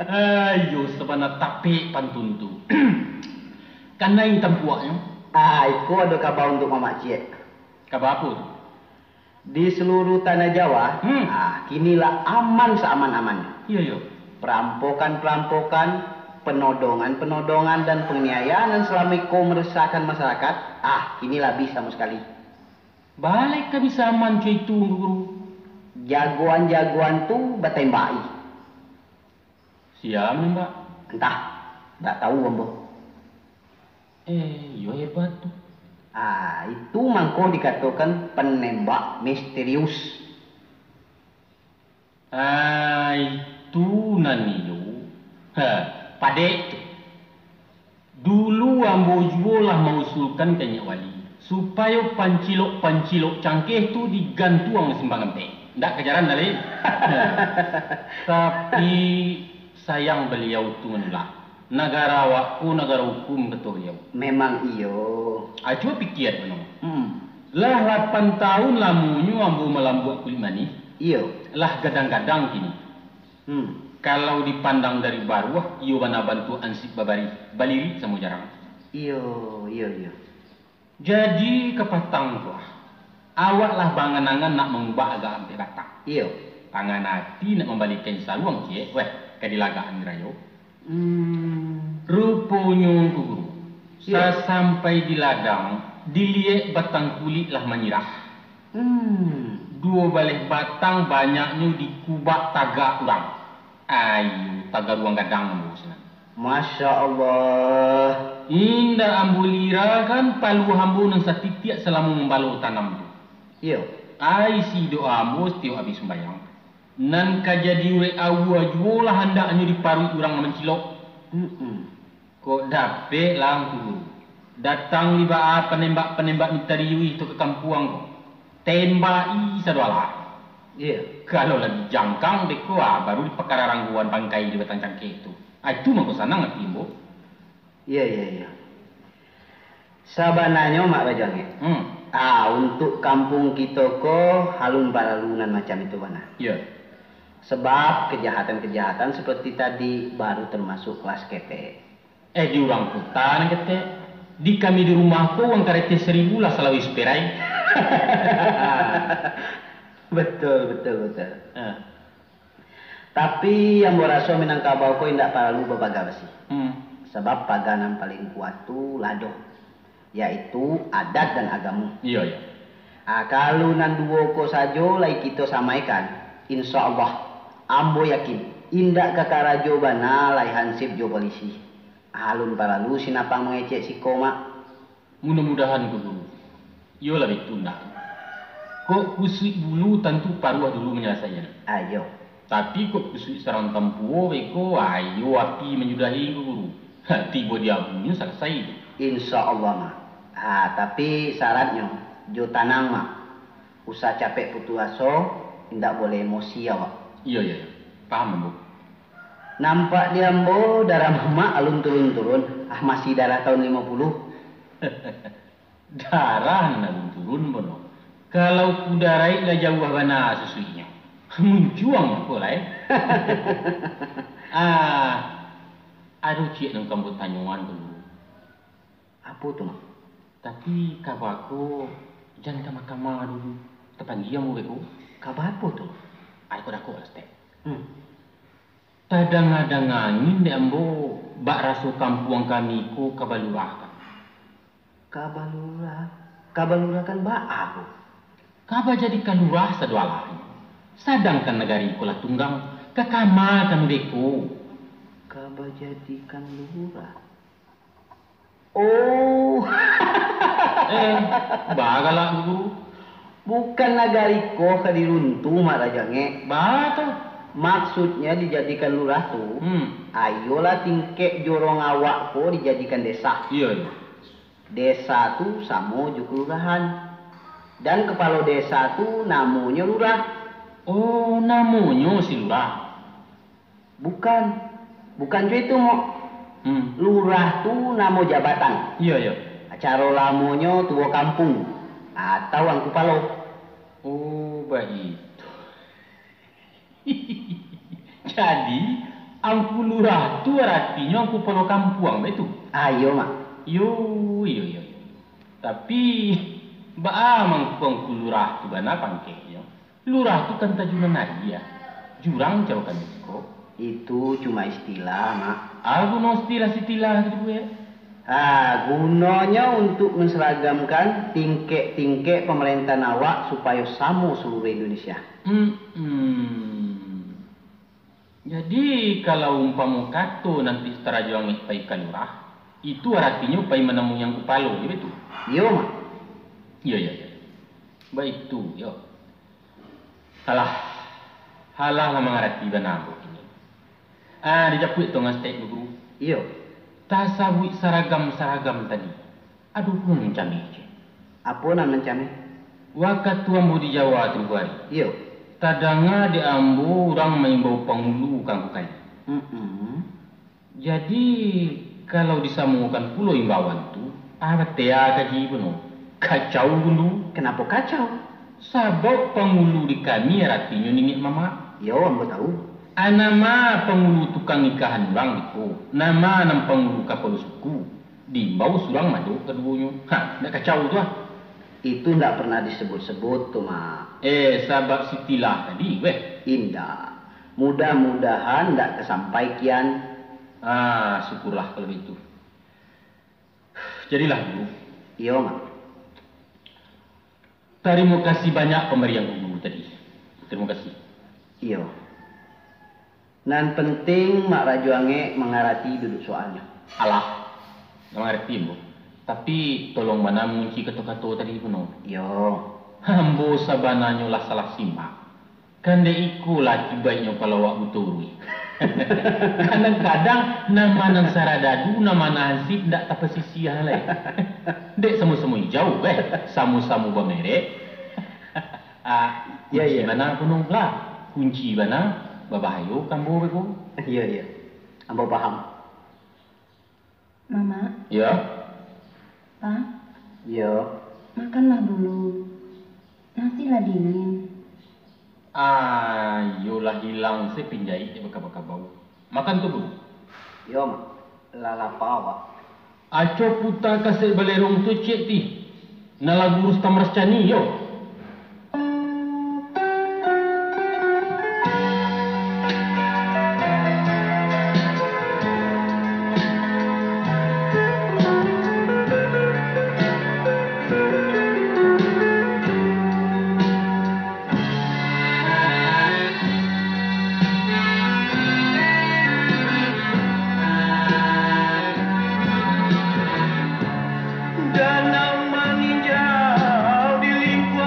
Ayo sebenarnya tapi pantun tu. Karena yang tempuaknya. Iko ada kabar untuk Mama Cik. Kabar apa tu? Di seluruh tanah Jawa, kinilah aman seaman-amannya. Iya, iya. Perampokan-perampokan, penodongan-penodongan dan penganiayaan yang selama itu meresahkan masyarakat, kinilah bisa sekali. Balik ke bisa aman cuy itu, guru. Jagoan-jagoan tuh batembai. Siapa mbak? Entah, tak tahu Ambo. Iya hebat tuh. Itu mangko dikatakan penembak misterius. Itu naniyo. Padek tuh. Dulu Ambo jualah mengusulkan ke Nyak Wali supaya pancilok cangkeh tu digantuang simbangan teh. Ndak kejaran dari. Tapi sayang beliau tu menolak. Negara wakku, negara hukum betul beliau. Memang iyo. Coba pikir benar. Lah 8 tahun lamunyo Ambo melambuk kulit manis. Iyo. Lah gadang-gadang kini. Kalau dipandang dari bawah, iyo bana bantu ansip baliri sama jarang. Iyo. Jadi kepatang tuah. Awaklah banganangan nak mengubah agak sampai batang. Iyo. Tangan hati nak membalikan saluang cie. Kadilagaan rayo. Rupanya guru. Sampai di ladang, dilihat batang kulit lah menyirah. 2 balik batang banyaknya dikubak tagak urang. Ayu, tagak ruang gadang Ambo. Masya Allah. Indah Ambo lira kan palu Ambo nang satitiak selama membalau tanam tu. Iyo. Si doa Ambo setiap habis sembahyang. Nan kajadi ure awu jualah hendaknya diparui urang mencilok. Kok dapat lang tu. Datang liba penembak mitariwi itu ke kampuang ko. Tembai saduala. Iya. Kalau lagi jangkang deko baru di perkara rangguan bangkai di batang cangkeh itu. Itu mangko sanang ngerti Ambo. Iya. Sabananya mak bajange. Untuk kampung kita ko halun balalunan macam itu mana? Iya. Sebab kejahatan-kejahatan seperti tadi baru termasuk kelas kepe. Di orang kota nang kete. Di kami di rumahku uang karete 1000 lah selalu isperai. Betul. Tapi yang berasa Minangkabau ko indak perlu bebaga besi. Sebab paganan paling kuat tu lado, yaitu adat dan agama. Iya. Kalau nan duo ko sajo lai kita samaikan, insya Allah Ambo yakin indak kakara jobana lai hansip jo polisi. Halun paralu sinapang mengecek si koma. Mudah-mudahan guru. Yo lebih tunda. Kok kusui dulu tentu paruah dulu menyelesaikan. Ayo. Tapi kok kusui serang tempuo beko ayo api menyudahi guru. Tiba dia bunyi selesai. Insya Allah mah. Tapi syaratnya jo tanang mah. Usah capek putu aso, indak boleh emosi awak. Iya. Paham Ambo. Nampak dia Ambo darah mama alun turun-turun. Masih darah tahun 50. Darah alun turun bono. Kalau kudarai lah jauh bana sesuinya. Menjuang pula aduh cik nang kamu tanyuan dulu. Apa tu mak? Tapi kabarku jangan ke mahkamah dulu. Tepan dia mau beku. Kabar apa tu? Aku dah kuat stek. Tadang-adang angin dek Ambo bak rasu kampung kami ku kabalurah. Kabalurah kan bak aku. Kaba jadi kalurah sadualah. Sadangkan negari kulah tunggang kekama kami beku. Kaba jadikan lurah. Oh. Bagalah guru. Bukan nagari ko kadiruntu marajange. Bato. Maksudnya dijadikan lurah tu. Ayolah tingkek jorong awak ko dijadikan desa. Iya. Desa tu samo ju kelurahan. Dan kepala desa tu namanya lurah. Oh, namanya si lurah. Bukan itu mo. Lurah tu nama jabatan. Iya. Acara lamonyo tua kampung atau ang kupalo. Oh, baik. Jadi, angku lurah tu artinya angku palo kampung, betul? Ayo mak. Yo. Tapi Baamang kong lurah tu bana pangkeknya. Lurah tu kan tajunan nadia. Jurang jauh kan ko. Itu cuma istilah, Mak. Aku no istilah gitu ya. Gunanya untuk menseragamkan tingkek-tingkek pemerintahan awak supaya sama seluruh Indonesia. Jadi kalau umpama kato nanti setara juang pai kalurah, itu artinya pai menemu yang kupalo, gitu betul? Iya, Mak. Iya. Baik tu, yo. Halah lah mengarti banabo ini. Dijaput tu ngastek guru. Iya. Tasawik saragam tadi. Aduh pun mencami. Apa nama mencami? Wakat tuambu di Jawa tu hari. Iya. Tadanga di Ambo orang main bau pangulu kang kai. Jadi kalau disamukan pulau imbauan tu, tea kaji penuh. Kacau dulu. Kenapa kacau? Sabab pangulu di kami artinya ningit mama. Yo, ambo tahu. Nama pangulu tukang nikahan orang itu. Nama nam pangulu kapal suku. Dimbau surang madu keduanya. Nak kacau tu ah. Itu ndak pernah disebut-sebut tuh, Mak. Sabab sitilah tadi, weh. Indah. Mudah-mudahan ndak kesampaian. Syukurlah kalau itu. Jadilah guru. Iya, Mak. Terima kasih banyak pemberian guru tadi. Terima kasih. Iya. Nan penting Mak Rajuange mengarati duduk soalnya. Alah, mengerti bu. Tapi tolong mana mengunci kata-kata tadi penuh. Yo. Hambo sabananya lah salah simak. Kan dia ikulah tibaiknya kalau wak buturi. Kadang-kadang nama nang saradadu, nama nansip ndak tapasisi halai. Dek semua-semua jauh samu-samu bamerek. Kunci mana penuh lah. Kunci mana babahayo kambo beko. Iya. Ambo paham. Mama. Ya. Pak. Ya. Makanlah dulu. Nasilah dingin. Yolah hilang sepinjai baka-baka bau. Makan tu dulu. Yo, Mak. Lalapa awak. Aco puta kasih balerong tu cek ti. Nalagu Rustam Rascani yo. Danau meninjau di lingkungan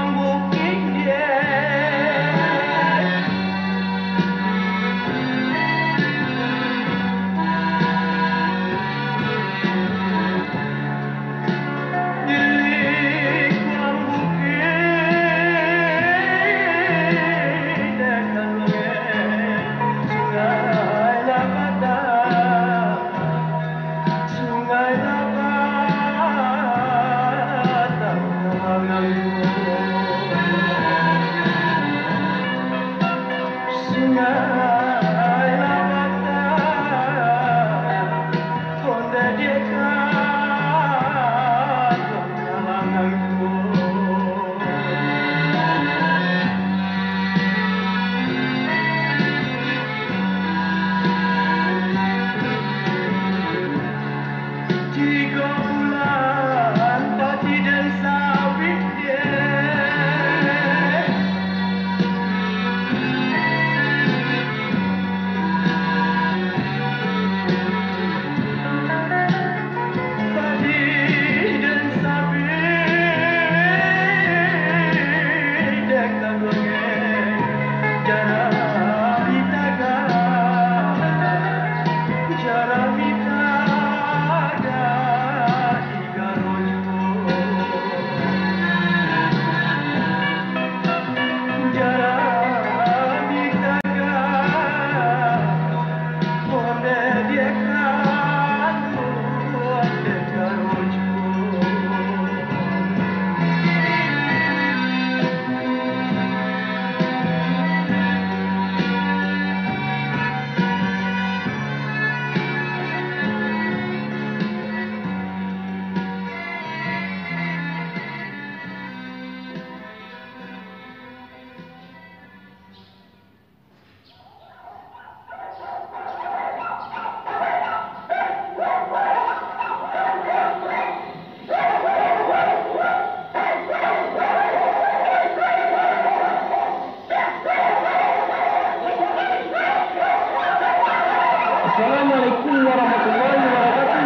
Assalamualaikum warahmatullahi wabarakatuh.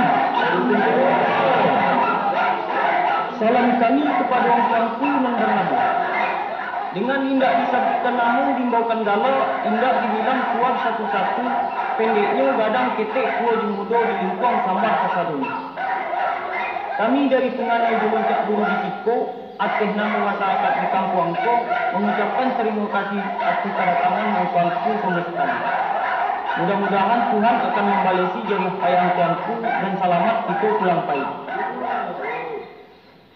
Salam kami kepada orang tuanku nan bernama. Dengan indak disebutkan nama dimbaukan gala, indak dibilang kuat satu-satu, pendeknya gadang ketek kuah jumudo di lingkuang sambar kasadun. Kami dari penganai Joloncak Dulu di Siko, atas nama masyarakat di kampung Angko, mengucapkan terima kasih atas kedatangan angkuanku semesta. Mudah-mudahan Tuhan akan membalesi jerih payah angkuanku dan selamat itu pulang pahit.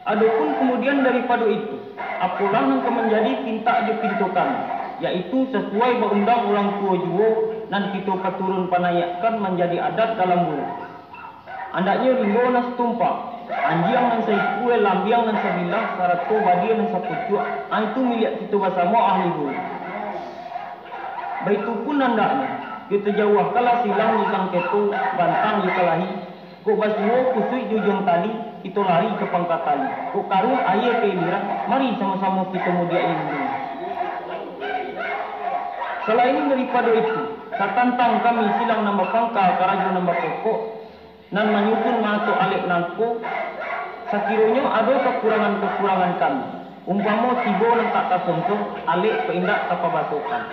Adapun kemudian daripada itu, apalah yang menjadi pinta je pintu kami, yaitu sesuai berundang orang tua juo dan kita keturun panayakkan menjadi adat dalam bulu. Andaknya limbo nas tumpak, anjiang nan saikue, lambiang nan sabilah, sarato badia nan sapucuk, itu milik kita bersama ahli bulu. Baitupun andaknya, kita jauh kalah silang yukang ketu, bantang yukalahi, kok basuo kusui jujung tali, kita lari ke pangkat tali. Kok karun ayah ke ilirah, mari sama-sama kita mudia ini. Selain daripada itu, satantang kami silang nama pangkal, karajo nama pokok, nan menyusun masuk alik nangko, sekiranya ada kekurangan-kekurangan kami. Umpama tibo nan tak kasonsong, alik peindak tapa basukan.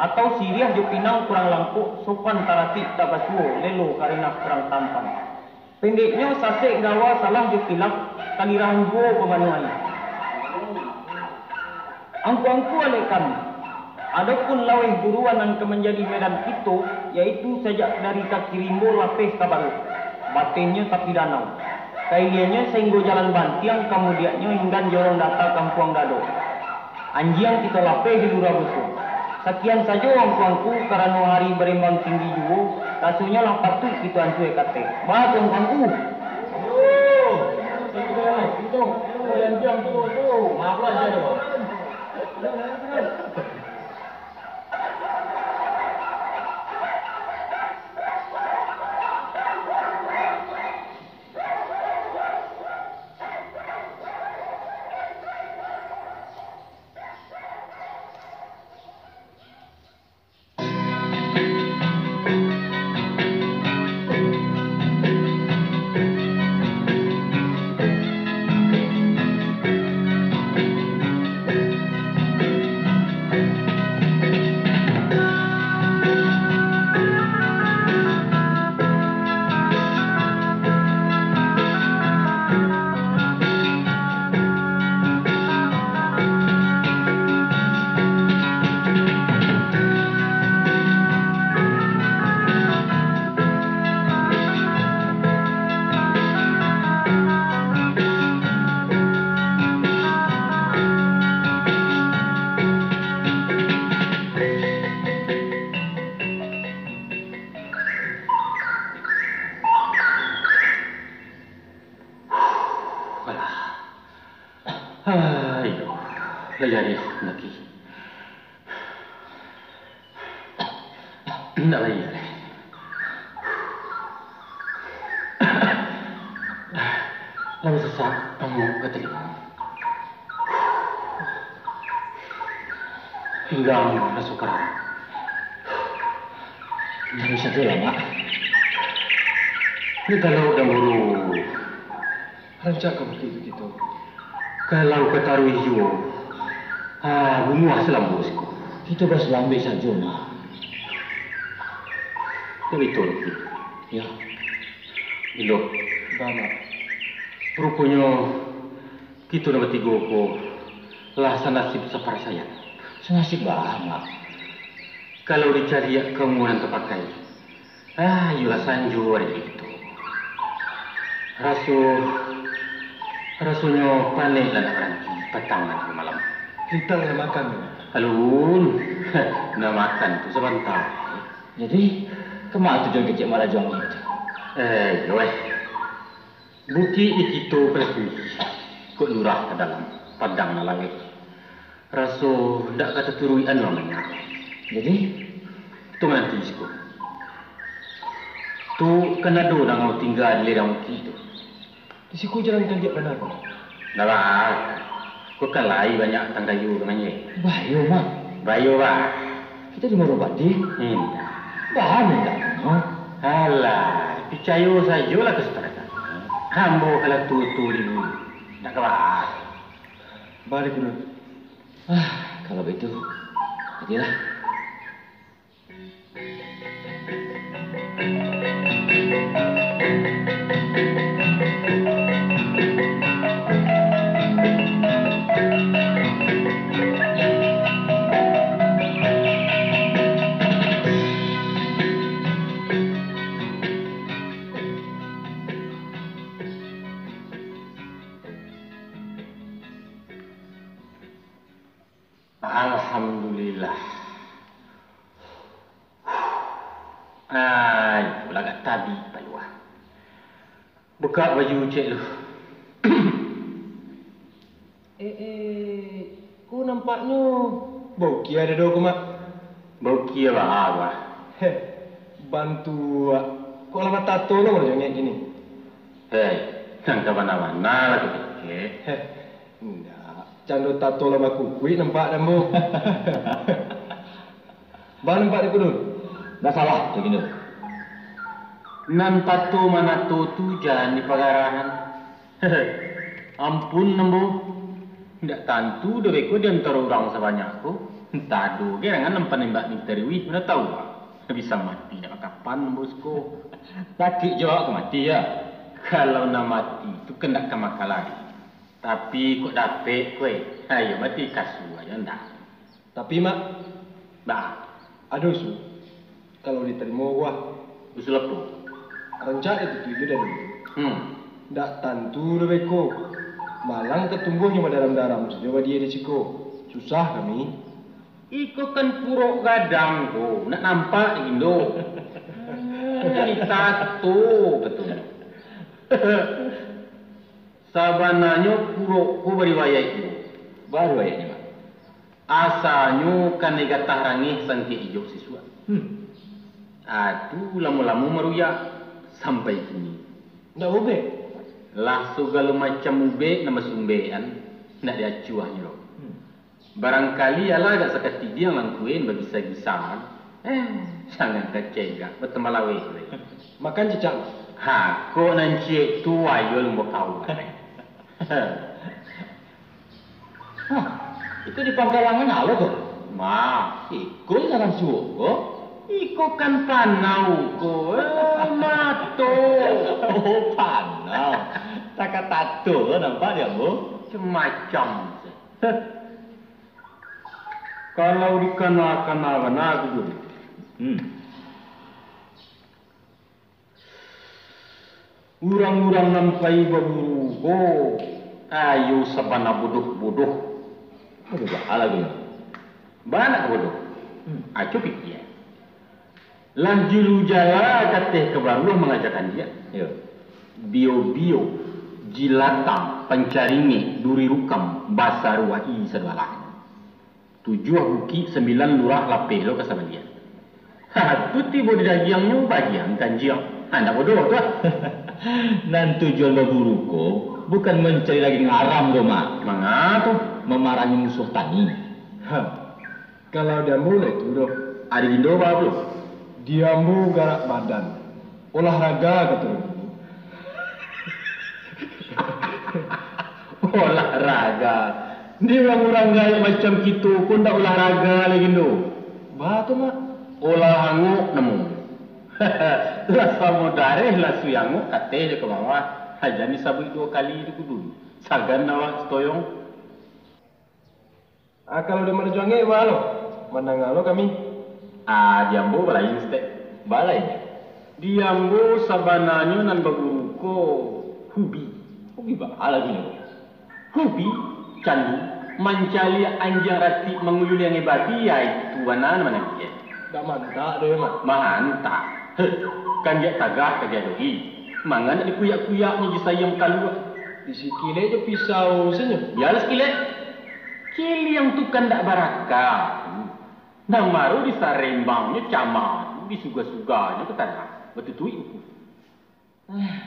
Atau siriah jo pinang kurang langkuk, sopan taratik tak basuo, lelo karena kurang tampan. Pendeknya sasek gawa salah jo kilap, kalirahan juo pemanuai. Angku-angku alik kami. Adapun laweh buruan nan kemenjadi medan itu, yaitu sejak dari kaki rimbo lapis kabaru. Batinnya tapi danau. Kailiannya sehingga jalan bantiang, kemudiannya hingga jorong data kampung dado. Anjiang kita lapis di lurah busuk. Sekian saja angku-angku karena hari berimbang tinggi juga, rasanya lang patut kita ancuy kate. Bah angku-angku. Itu, anjiang tuh, maaflah saja. Jadi lagi. Tidak lagi. Lalu sesak kamu keterima. Pinggang masuk keran. Jadi satu lama. Ini kalau udah buru. Rancak kamu begitu. Kalau ketaruh hijau. Bunga selam bosku. Kita berselambe saja, Mak. Ya betul. Ya. Bilo. Bapak. Rupanya kita dapat tiga ko. Lah senasib seperti saya. Senasib banget. Kalau dicari ya kamu yang terpakai. Yulah sanju ada itu. Rasanya panik dan berhenti petang nanti malam. Kita nak makan. Alun, nak makan tu sebentar. Jadi, kemana tujuan kecil malah juang itu? Bukti itu pergi. Kok lurah ke dalam padang langit. Rasa tak kata turuian namanya. Jadi, tu nanti siku. Tu kena do nak tinggal di lerang itu. Di siku jalan tanjak benar. Dah. Kau kan lai banyak tanggayu dengannya. Bayu, Mak. Bayu, Pak. Kita di Morobati. Bahan tak? Alah, percaya sajalah kesepakatan. Hambo kalau tutu dulu. Tak kabar. Balik dulu. Kalau begitu, jadilah. Alhamdulillah. Pula kat tabi paluah. Buka baju cik lu. Kau nampaknya Boki ada dua kumat. Boki apa? Bantu kok lama tato lo macam gini. Hei, jangan mana-mana lah kecil. Enggak, cando tato lama kukui nampak dambu. Bahan nampak di kudul. Dah salah tu gini. Nan tato mana tu jangan di pagarahan. Ampun nambu. Tidak tentu deweku di antara orang sebanyak aku. Entah do, jangan nampak nembak ni terwi. Mana tahu? Bisa mati dah kapan bosku. Laki jawab aku mati ya. Kalau nak mati tu kena ke makalari. Tapi kok dapet kue. Ayo mati kasu aja ndak. Tapi mak, aduh su. Kalau diterima gua, usul apa? Rencana itu tujuh dah dulu. Ndak tentu deweku. Malang ketumbuhnya dalam-dalam sejauh dia di Ciko. Susah kami. Iko kan purok gadang tu. Nak nampak Indo. Jadi tato betul. Sabananya purok ku beriwayat itu. Baru ayatnya mak. Asalnya kan negatah rangih sangki hijau siswa. Aduh lama-lama meruyak sampai kini. Ndak boleh. Lah segala macam ube nama sumbean nak diacuahnya loh. Barangkali ialah agak sekati dia ngangkuin bagi sagisan. Jangan kecegak bertembalawe. Makan cicak. Kok nanti tu ayol mau kau. Itu di Pangkalangan halo tu. Ikut jangan suruh. Iko kan panau ko, mato. Oh panau, tak tato nampak dia bu? Macam. Kalau dikenal-kenal aku dulu. Urang-urang nampai berburu ko, ayo sabana bodoh-bodoh. Aduh, ala gini. Banyak bodoh. Acu pikir. Lanjulu jala kateh kebarulah mengajarkan dia. Ya. Bio-bio, jilatang, pencaringi, duri rukam, basar wahi sedalah. 7 buki 9 lurah lapelo ke sama dia. Tu tiba di dagiangnya bagian kanjiang. Anda bodoh tu. Dan tujuan berburu ko bukan mencari daging haram tu mak. Mengapa? Memarahi musuh tani. Kalau dia mulai tu doh. Ada Indo baru. Diambu garak badan. Olahraga kata. Olahraga. Dia orang-orang gaya macam kita pun tak olahraga lagi tu. Batu mak. Olah hanguk nemu. Rasa modare lah suyanguk kateh dia ke bawah. Hajani sabui 2 kali di kudu. Sagan nawak stoyong. Kalau dia mana juangnya balo. Menangalo kami. Diambo balain stek. Balainya. Diambo sabananya nan berburu ko hubi. Hobi ba? Ala gini. Hubi candu mencari anjing rati menguyul yang hebati ya itu banan mana dia. Tak mantap dia mak. Mantap. Kan dia tagak ke dia doi. Mangan di kuyak-kuyaknya je sayang kalu. Di sikile je pisau senyum. Biarlah sikile. Cili yang tu kan tak barakah. Namaru di sarembangnya camat, di suga-suganya ke tanah. Betul tu itu.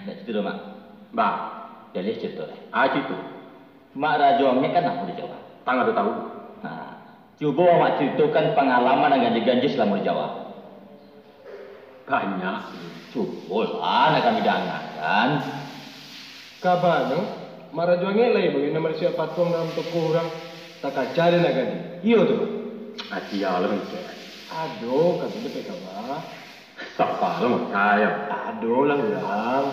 Tak cerita mak. Ba, Jadi cerita dah. Cerita. Mak rajongnya kan aku di Jawa. Tangga tu tahu. Coba mak ceritakan pengalaman dan ganji-ganji selama di Jawa. Banyak. Cukup lah, nak kami dangan. Kabarnya, marah juangnya lah bagaimana manusia patung dalam toko orang. Tak kaca dia nak ganti. Iya tu. Hati ya lah macam. Aduh, kan tu dekat kabar. Siapa lah mau kaya? Aduh lah orang.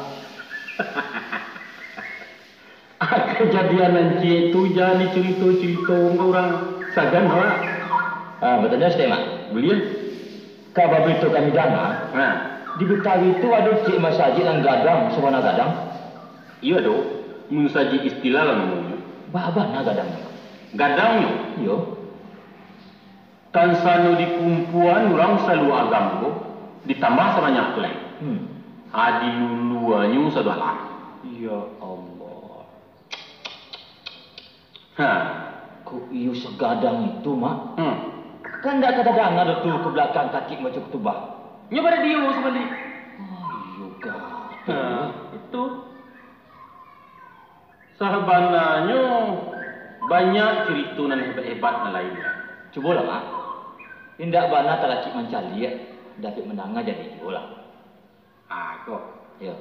Kejadian nanti itu jadi cerita-cerita orang sagan lah. Betulnya Stemak. Beliau? Kabar itu kami dangan. Di Betawi itu ada cik masjid yang gadang, sewana gadang. Iya doh, musaji istilah lah namanya. Bagaimana gadangnya? Gadangnya? Iya. Tansano di kumpulan orang selalu agam ko, ditambah sebanyak lain. Adi luluannya sudah lah. Ya Allah. Hah? Kok iyo segadang itu, Mak? Kan tak kadang ada tuh ke belakang kaki macam ketubah. Nya pada dia sebalik. Iya gak. Itu. Sahabananya banyak cerita nan hebat-hebat na lainnya. Cubalah, Mak. Tindak bana tak laki mencari dapat menangah jadi jualah. Kok. Ya.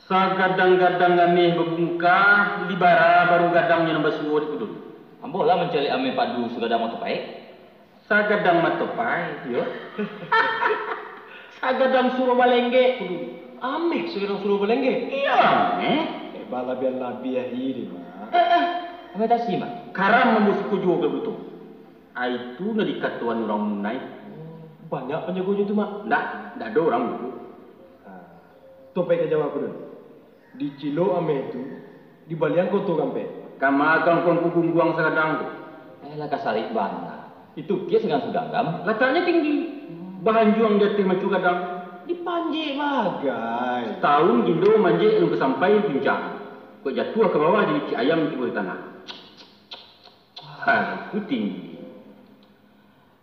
Sagadang-gadang kami berbungkah libara baru gadangnya nambah suwur itu dulu. Ambolah mencari ame padu segadang matopai. Sagadang matopai, yo. Sagadang suruh balengge dulu. Ame sekarang suruh belengge. Iya, Bala biar labi ya hiri mah. Ame tak sih, Mak. Karam membusku juga begitu. Itu na dikatuan orang munai. Banyak penjagonya tu mak. Ndak ada orang dulu. Topek ke jawab dulu. Di Cilo ame itu di balian kau tu kampe. Kama kang kong buang sagadang tu. Lah kasarik bana. Itu kia segan sudangam. Latanya tinggi. Bahan juang dia teh macu gadang. Dipanjik bagai. Tahun gindo manje yang sampai puncak. Kau jatuh ke bawah jadi cik ayam di tanah. Itu tinggi.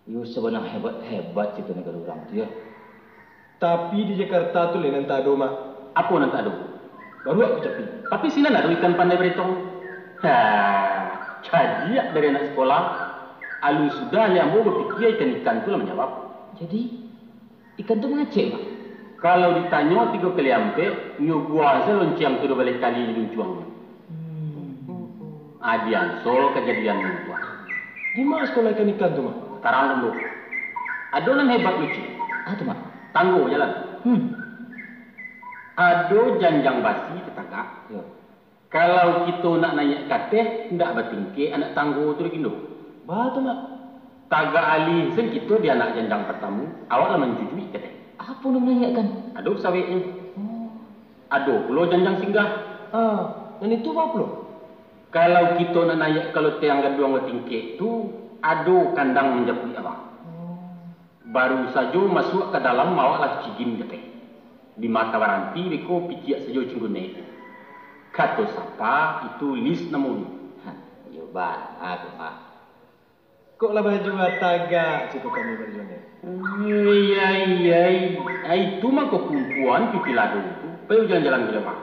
Yo sebenarnya hebat cerita negara orang tu ya. Tapi di Jakarta tu lain tak ada mak. Apa nan tak ada? Baru aku capi. Tapi sini ada ikan pandai beretong. Jadi dari anak sekolah, alu sudah yang mau berpikir ikan tu lah menjawab. Jadi ikan tu mengecek, Mak. Kalau ditanya 3 kali ampe, nyo gua asal lonceng tu 2 kali luncuang. Adian sol kejadian itu. Di mana sekolah ikan tu mak? Sekarang dulu. Adonan hebat lucu. Tu, Mak. Tangguh jalan. Ado janjang basi tetangga. Ya. Kalau kita nak naik kateh, ndak bertingkir anak tangguh tu dikindo. Batu mak. Taga alih sen kita dia anak janjang pertama, awak lah menjujui kateh. Apa nak menanyakan? Ado sawitnya. Ado pulau janjang singgah. Dan itu apa lo? Kalau kita nak naik kalau tiang gaduang bertingkir tu, ado kandang menjapui awak. Baru saja masuk ke dalam awaklah cigim kateh. Di mata waranti beko pikiak saja cinggune. Kata siapa itu list namun. Yo ban, aku Mak. Kok lah baju ataga situ kami berjuangnya. Iya. Itu mah kekumpulan pipilado itu. Payu jalan-jalan ke Pak.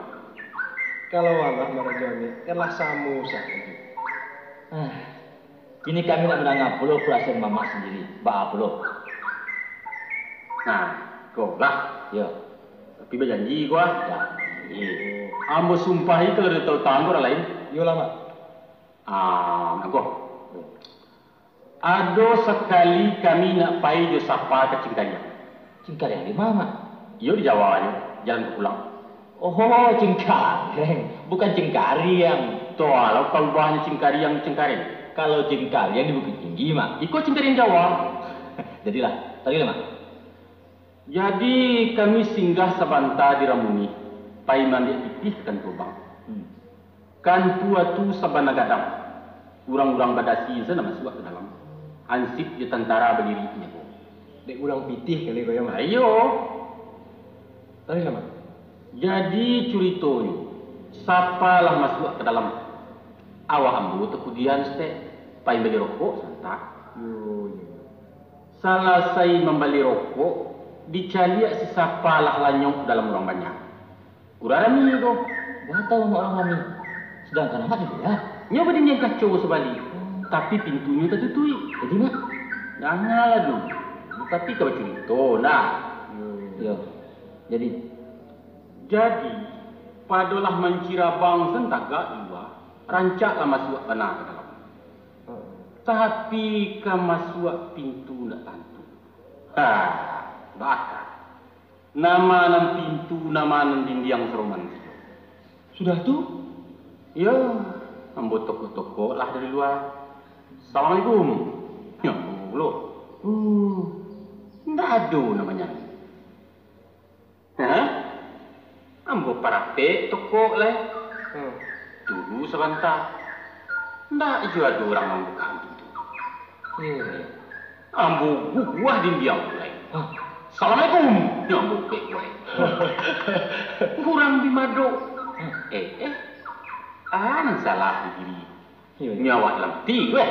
Kalau Allah berjuangnya, kanlah samu saja. Kini kami nak menangap pulau perasaan Mama sendiri. Ba pulau. Nah, kau lah. Ya. Tapi berjanji gua. Ya. Ambo sumpahi kalau dia tahu tangguh orang lain. Yo lama. Nak Ado sekali kami nak pai jo sapa ke Cingkariang. Cingkariang di mana? Yo di Jawa aja, jalan ke pulang. Oh, Cingkariang, bukan Cingkariang. Tuh, kalau kau bahanya Cingkariang. Kalau Cingkariang di Bukit Tinggi, Mak. Ikut Cingkariang Jawa. Jadilah, tadi Mak. Jadi kami singgah sebentar di Ramuni. Pai mandi pipih kan tubang. Kan tua tu sabana gadang. Urang-urang badasi sana masuk ke dalam. Ansip di tentara berdiri punya. Dek ulang pitih kali kau yang mak. Ayo. Tadi lama. Jadi ceritanya, siapalah masuk ke dalam awak ambu kemudian pai beli rokok santak. Salah saya membeli rokok, dicari si siapalah lanyok dalam orang banyak. Urarami itu. Gak tahu orang kami. Sedangkan amat itu ya. Nyoba dia kacau sebalik. Tapi pintunya tertutup. Jadi Mak. Janganlah dulu. Tapi kau cerita, nah. Ya. Jadi padolah mencira bangsa tagak dua, rancaklah masuk tanah ke dalam. Tapi ke masuk pintu nak tantu. Bakar. Nama nan pintu, nama nan dinding seroman. Sudah tu? Ya, ambo toko-toko lah dari luar. Assalamualaikum. Ya, belum. Ndak ada namanya. Ambo parate toko lah. Tunggu sebentar. Ndak juga ada orang membuka pintu. Ambo buah dinding mulai. Assalamualaikum. Ya, ambo kue. Kurang bimado. Salah diri. Nyawa lemti weh.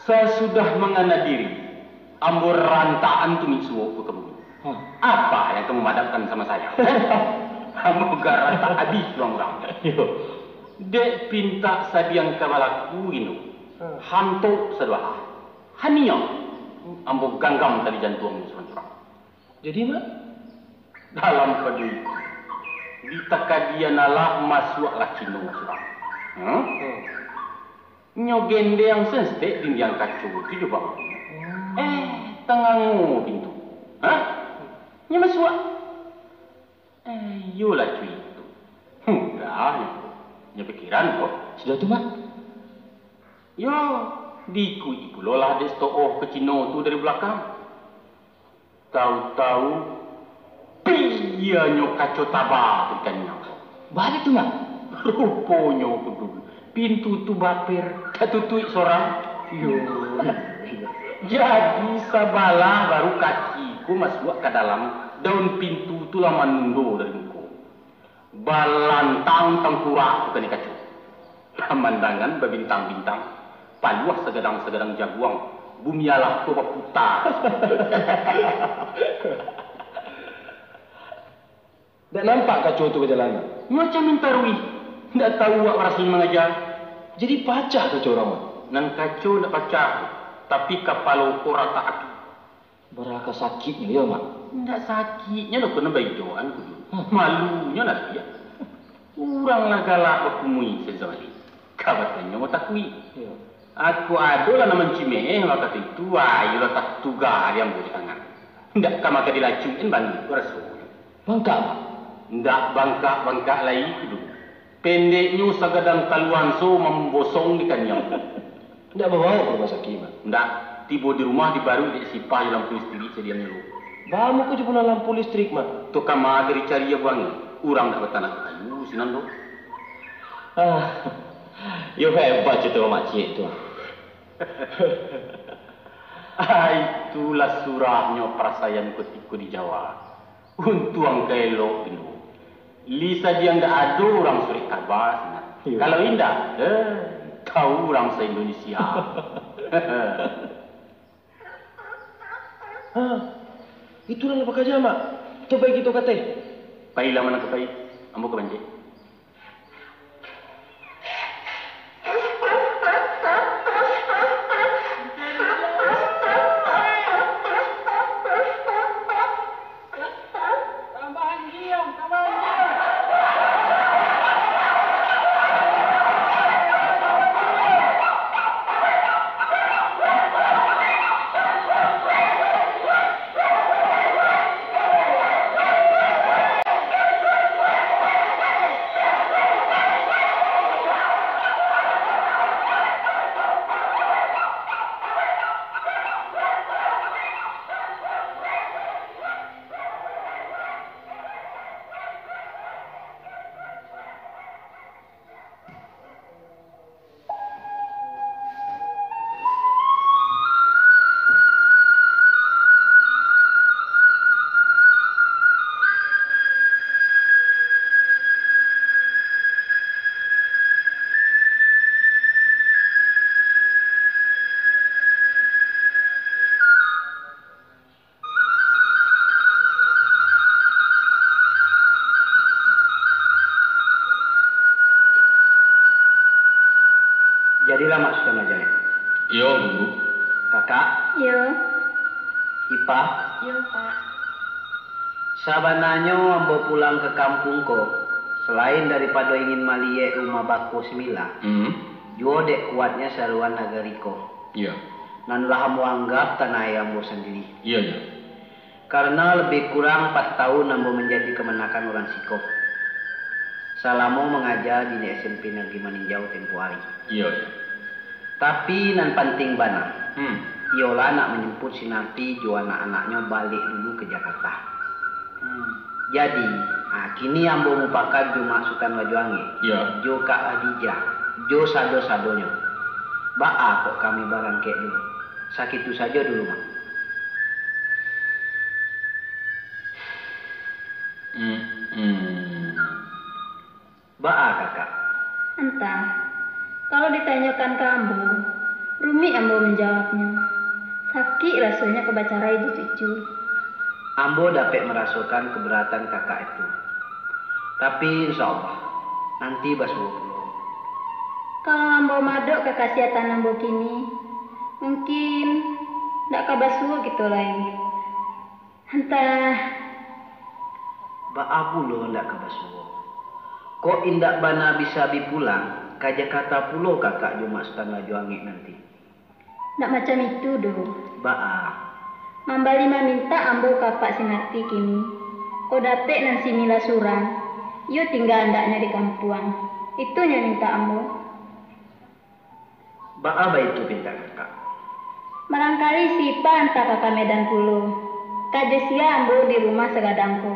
Saya sudah mengana diri. Ambo rantaan tu misuo ke kamu. Apa yang kamu madamkan sama saya? Ambo garanta habis orang-orang. Dek pinta sadiang kabalaku inu. Hantu sedua. Haniyo. Ambo ganggam tadi jantung curang-curang. Jadi mak? Dalam peduli. Ditakadian Allah masuklah cino surang. Nyogende yang senstek dinding kacau itu juga. Tengangu pintu. Nya masuk. Yolah cuy itu. Dah, nya pikiran kok. Sudah tu mak? Yo, dikui pula lah dia stop ke cino tu dari belakang. Tahu-tahu pianyo kacau tabah ikannya. Balik tu mak? Rupanya betul. Pintu tu baper, ketutui seorang. Jadi sabalah baru kakiku masuk ke dalam daun pintu tu lama nundo dari muka. Balantang tengkurak bukan kacau. Pemandangan berbintang-bintang, paluah segadang-segadang jaguang, bumi alah tu berputar. Tak nampak kacau tu berjalan? Macam minta ruih. Tak tahu awak Rasul mengajar. Jadi pacah kacau ramai? Nan kacau nak pacah. Tapi kapal orang tak api. Beraka sakitnya ya mak? Tak sakitnya nak kena baidoan. Malunya nak dia. Orang lah galak berkumui sezali. Kabarnya mau takui. Aku adalah nama cimeh maka itu ayolah tak tugas yang boleh tangan. Tak kamaka dilacuin bantu Rasul. Bangkak mak? Ndak bangkak lagi dulu. Pendeknya sagadang taluan so membosong di kanyang. Ndak bawa ke rumah sakit mak? Ndak, tiba di rumah di baru di sipah lampu listrik sedianya lu. Bamu ke jepuna lampu listrik mak? Tu kamar dari cari ya buangi. Urang dak bertanah kayu sinan do. Yo hebat cerita makcik tu. Itulah surahnya perasaan ketiku di Jawa. Untuang kelok dulu. Lisa dia nggak ada orang surik kabar. Kalau indah, tahu orang se-Indonesia. Itulah apa kerja mak? Tu baik itu kata. Pailah mana ke pai? Ambo ke banjir. Jadilah mak sudah majalah. Yo, Guru. Kakak. Yo. Ipa? Iya, Pak. Sabananyo ambo pulang ke kampung ko, selain daripada ingin malie rumah bako semila, juo dek kuatnya saruan nagariko. Iya. Nan lah ambo anggap tanah ambo sendiri. Iya, iya. Karena lebih kurang 4 tahun ambo menjadi kemenakan orang Siko. Salamo mengajar di SMP Negeri Maninjau tempo hari. Iya, iya. Tapi nan penting bana. Iolah nak menjemput si Nanti jo anak-anaknya balik dulu ke Jakarta. Jadi, kini ambo mupakat jo Sultan Wajuangi. Iya. Jo Kak Adijah, jo sado-sadonyo. Ba'a kok kami barang kek dulu. Sakitu saja dulu, Mak. Ba'a kakak. Entah. Kalau ditanyakan ke ambo, rumit ambo menjawabnya. Sakit rasanya kebacara itu cucu. Ambo dapat merasakan keberatan kakak itu. Tapi insya Allah, nanti basuh pulau. Kalau ambo madok kekasiatan ambo kini, mungkin ndak kabasuh gitu lagi. Entah. Ba'a pulau ndak kabasuh. Kok indak bana bisa bipulang, ka Jakarta pulau kakak Juma Sultan Wajuangi nanti. Ndak macam itu do. Ba'a. Mambali minta ambo kapak sinarti kini. Kau dapet nan simila surang. Yo tinggal andaknya di kampuang. Itu yang minta ambo. Ba'a itu pinta kakak. Barangkali sipa entah kakak Medan Pulau. Kaje sia ambo di rumah segadangko.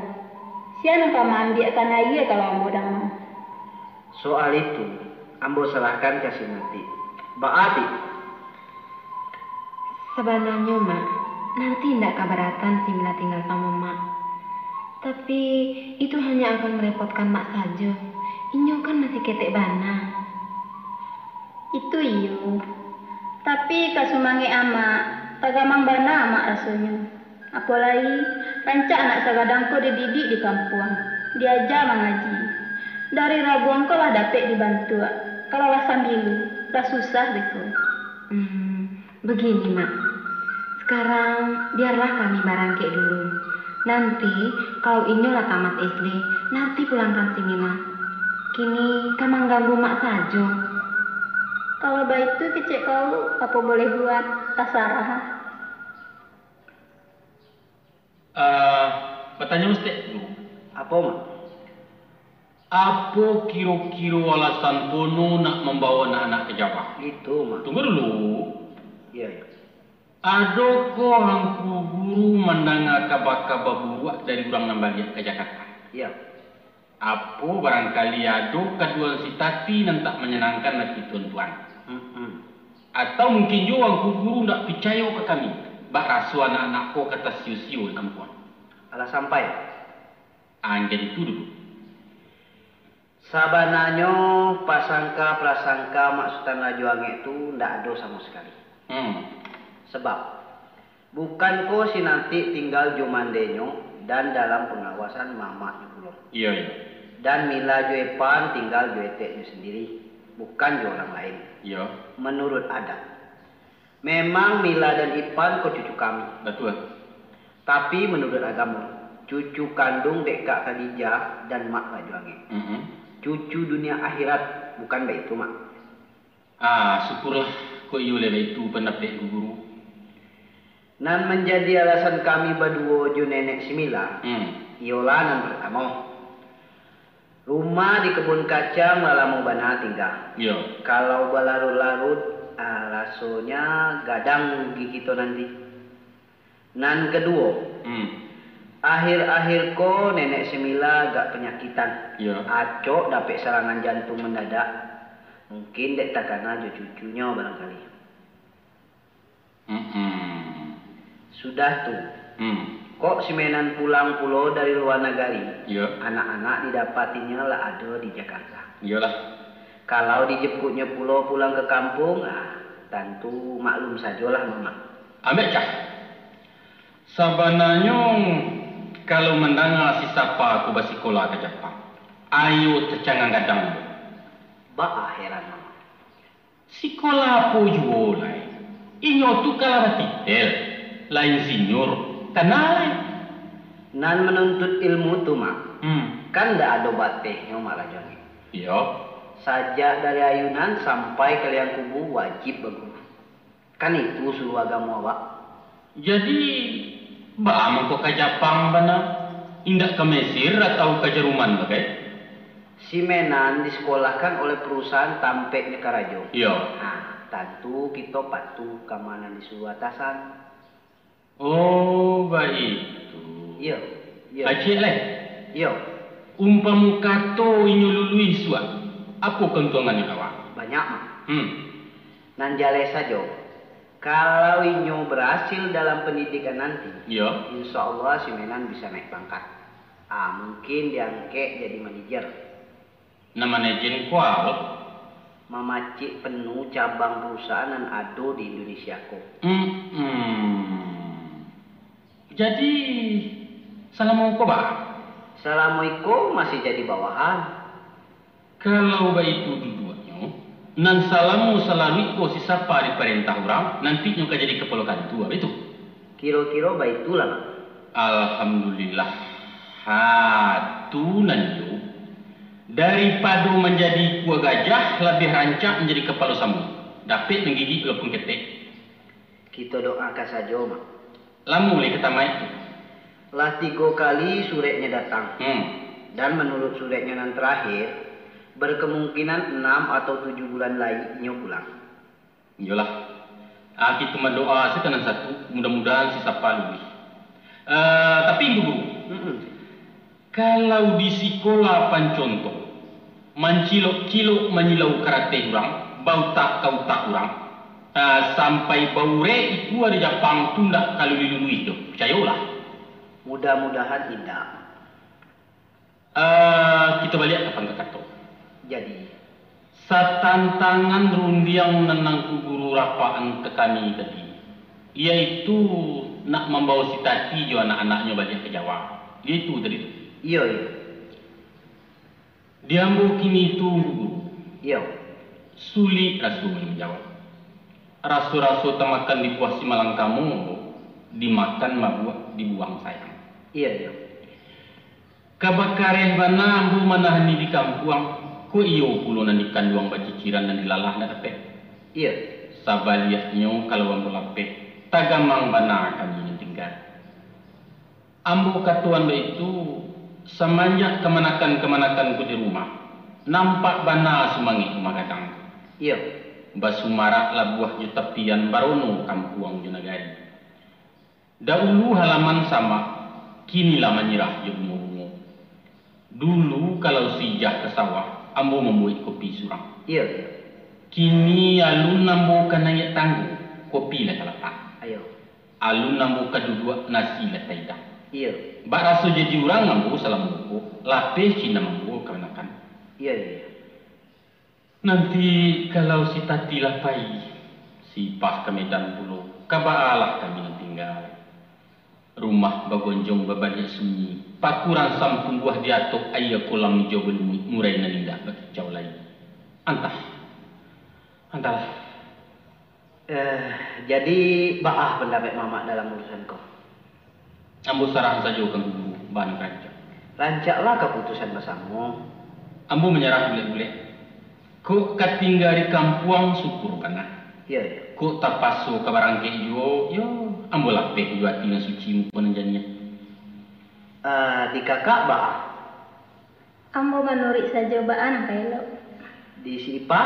Sia nangka ambil akan aja kalau ambo dang. Soal itu, ambo serahkan ke Sinarti. Ba'a Sebenarnya, Mak, nanti ndak keberatan si Mila tinggal sama Mak. Tapi itu hanya akan merepotkan Mak saja. Inyo kan masih ketek bana. Itu iyo. Tapi kasumangi ama, tagamang bana ama rasanya. Apalagi rancak anak sagadangko dididik di kampung. Diajar mengaji. Dari rabuangko lah dapet dibantu. Kalau lah sambilu, dah susah betul. Begini, Mak. Sekarang biarlah kami barangke dulu. Nanti kalau Inyo lah tamat SD, nanti pulangkan si Mina. Kini kamang ganggu Mak saja. Kalau baik itu kecek kau, apa boleh buat tasarah? Bertanya Ustaz dulu. Apa, Mak? Apa kira-kira alasan Bono nak membawa anak-anak ke Jawa? Itu, Mak. Tunggu dulu. Iya, iya. Adakah hangku guru mendengar kabar-kabar buruk dari orang Nambaliak ke Jakarta? Iya. Apa barangkali ada kedua si Tati yang tak menyenangkan hati tuan-tuan? Atau mungkin juga hangku guru tak percaya ke kami? Bak rasu anak-anak kau kata siu-siu di kampung. Alah sampai. Jadi itu dulu. Sabananyo pasangka prasangka Mak Sultan Wajuangi itu ndak ada sama sekali. Sebab bukan ko si Nanti tinggal Jumandenyo dan dalam pengawasan mamaknya pulau. Iya, iya. Dan Mila Joepan tinggal Joeteknya sendiri, bukan jo orang lain. Iya. Menurut adat. Memang Mila dan Ipan ko cucu kami. Betul. Tapi menurut agama, cucu kandung Dek Kak Khadijah dan Mak Wajuangi. Cucu dunia akhirat, bukan baik itu, Mak. Syukurlah kok iyo lebih itu pendapat guru. Nan menjadi alasan kami berdua jo nenek semila. Iolah nan pertama. Rumah di kebun kacang lalamu bana tinggal. Iya. Kalau balarut-larut, rasanya gadang gigi kita nanti. Nan kedua. Akhir-akhir ko nenek semila gak penyakitan. Iya. Acok dapet serangan jantung mendadak. Mungkin dek takana jo cucunya barangkali. Sudah tuh. Kok si Menan pulang pulau dari luar negeri? Iya. Anak-anak didapatinya lah ada di Jakarta. Iyalah. Kalau dijemputnya pulau pulang ke kampung, tentu maklum sajalah Mama. Ambil cah. Sebenarnya kalau mendengar si siapa aku bersikolah ke Jepang, ayo tercangang gadang. Ba'a heran Mama. Sekolah apa juga lah. Inyo tu kalau titel. lain sinyur, kenal. Nan menuntut ilmu tu mak, kan ndak ada batehnya malah jangan. Iya. Sajak dari ayunan sampai ke liang kubu wajib berguru. Kan itu suruh agama awak. Jadi, bagaimana kok ke Jepang bana? Indak ke Mesir atau ke Jerman bagai? Si Menan disekolahkan oleh perusahaan Tampek Nekarajo. Iya. Nah, tentu kita patuh keamanan disuruh atasan. Oh, baik. Iya. Acik leh. Iya. Umpam kato inyo lului suat. Apa keuntungannya awak? Banyak mak. Nan jale saja. Kalau inyo berhasil dalam pendidikan nanti, iya. Insya Allah si Menan bisa naik pangkat. Mungkin diangkat jadi manajer. Nama manajer kual? Memacik penuh cabang perusahaan yang ada di Indonesia ko. Jadi, Assalamualaikum Pak. Assalamualaikum masih jadi bawahan. Kalau itu dua-duanya, nan salamu selalu ko si sapa di perintah orang, nanti nyuka jadi kepala kantu, apa itu? Kira-kira baik itulah. Alhamdulillah. Hatunan yo. Daripada menjadi kuah gajah, lebih rancak menjadi kepala samu. Dapat menggigit walaupun ketek. Kita doakan saja, mak. Lamu boleh ketama itu. Lah 3 kali suratnya datang. Dan menurut suratnya yang terakhir, berkemungkinan 6 atau 7 bulan lainnya pulang. Iyalah. Kita mendoa sekarang satu, mudah-mudahan si sapa lebih. Tapi guru, kalau di sekolah pancontoh, mencilok-cilok menyilau karate orang, bau tak kau tak orang, sampai bau re itu ada Jepang tunda kalau dilului itu, percayalah. Mudah-mudahan indah. Kita balik kapan ke kantor. Jadi, satantangan rundiang menenangku guru rapaan ke kami tadi, yaitu nak membawa si Tati jo anak-anaknya balik ke Jawa. Itu tadi. Iya. Diambil kini itu guru. Iya. Sulit rasu menjawab. Rasu-rasu temakan di puas si malang kamu, dimakan mabuak dibuang sayang. Iya. Kabakareh mana ambu manahani di kampung. Ku iyo puluh nanti kanduang baciciran dan dilalah na dapat. Iya. Sabaliaknya kalau ambo lapeh, tagamang bana kami yang tinggal. Ambo katuan itu semanjak kemanakan ku di rumah, nampak bana sumangi rumah gadang. Iya. Basumarak labuah jutapian barono kampuang junagari. Dahulu halaman sama, kini lah menyerah bungo-bungo. Dulu kalau sijah ke sawah, ambo membuat kopi surang. Iya. Kini alun nambo kanayat tangguh, kopi lah kalapa. Ayo. Alun nambo kadudua nasi lah taida. Iya. Bak raso jadi orang nambo salam buku, lapis cina mambo kemenakan. Iya. Nanti kalau si Tati lapai, si Pah ke Medan Pulau, kabaalah kami yang tinggal. Rumah bagonjong babalik sunyi, pakuran sampung buah diatok ayah kolam hijau murai nanindah bagi jauh lain. Antah. Jadi baah pendapat Mamak dalam urusan kau. Ambo sarah saja kan guru bahan rancak. Rancaklah keputusan bersama. Ambo menyerah boleh-boleh. Kok katinggal di kampung syukur panah. Iya. Kok tak pasu ke barangke jo, yo ambo lapeh jo hati na suci penanjanya. Di kakak baah. Ambo menurik saja baan kailo. Di si Ipa?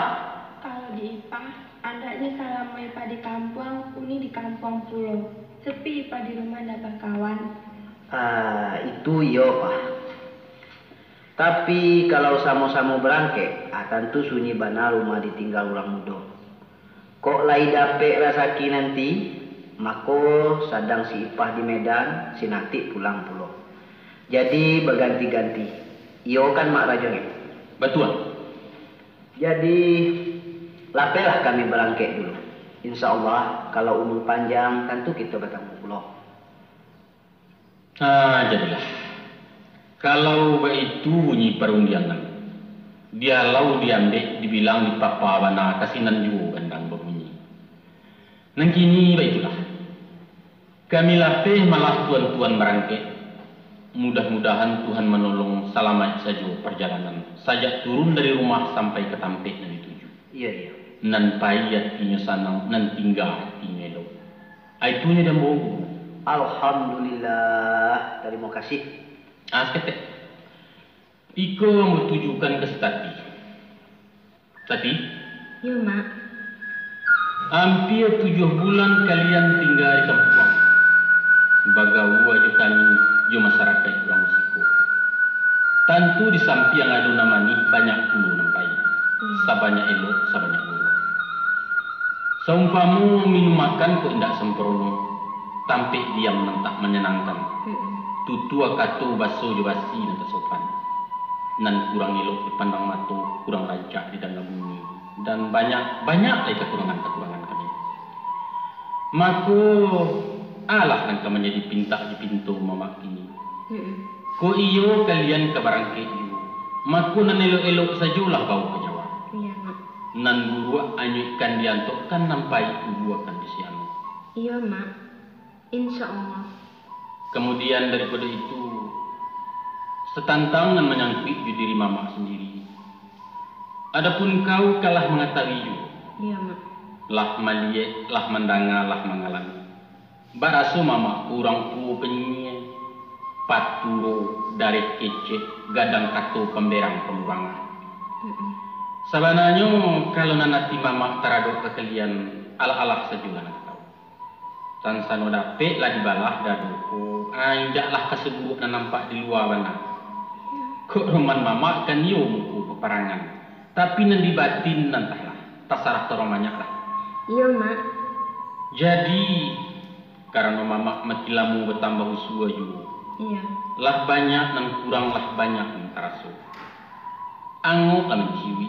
Kalau di IPA, andaknya kalau mau IPA di kampung, uni di kampung pulau. Sepi IPA di rumah dapat kawan. Itu iya Pak. Tapi kalau sama-sama berangke, tentu sunyi bana rumah ditinggal orang muda. Kok lai dapet rasaki nanti, mako sadang si Ipah di Medan, si Nati pulang pulau. Jadi berganti-ganti. Iyo kan mak rajanya. Betul. Jadi lapelah kami berangke dulu. Insya Allah kalau umur panjang tentu kita bertemu pulau. Jadilah. Kalau itu bunyi perundiangan, dialau diambil dibilang di papa bana kasinan juga gandang berbunyi. Nang kini baiklah. Kami latih malah tuan-tuan berangkat. Mudah-mudahan Tuhan menolong selamat saja perjalanan. Sajak turun dari rumah sampai ke Tampek yang dituju. Iya, iya. Nan payat tinyo sanang, nan tinggal tinyo lo. Aitunya dan bohong. Alhamdulillah, terima kasih. Asketek. Iko mau tujukan ke Tati. Tati? Yo, Mak. Hampir 7 bulan kalian tinggal di kampung. Bagawa aja kami jo masyarakat orang Musiko. Tentu di samping yang ada nama ni banyak puluh nampai. Sabanyak elok, sabanyak buruk. Seumpamu minum makan kok indak sempurna. Tampik diam nantak menyenangkan. Tutu akato baso jo basi nantak sopan. Nan kurang elok dipandang mata, kurang rancak di dalam bumi. Dan banyak lagi kekurangan kami. Maka alah nangka menjadi pintak di pintu mama ini. Ko iyo kalian ke barangkit iyo. Maka nan elok-elok sajalah kau ke Jawa. Iya, Mak. Nan guru anyuikan diantok kan nampai ibu akan di siano. Iya, Mak. Insya Allah. Kemudian daripada itu setantang nan menyangkut di diri mama sendiri. Adapun kau kalah mengetahui juga. Iya, Mak. Lah maliek, lah mendanga, lah mengalami. Baraso mama kurang ku penyia, paturo dari kecek, gadang kato pemberang pemurangan. Sebenarnya kalau nanti mama terado ke kalian ala-ala sejulah nak tahu. Sansano dapet lah dibalah daduku, indaklah kesebut dan nampak di luar benar. Kok roman mama kan yo muku peperangan, tapi nanti batin nantahlah, tasarah torong banyak lah. Iya, Mak. Jadi karena mama mati lamu bertambah usia juga. Iya. Lah banyak dan kurang lah banyak yang terasu. Angok lah menciwi.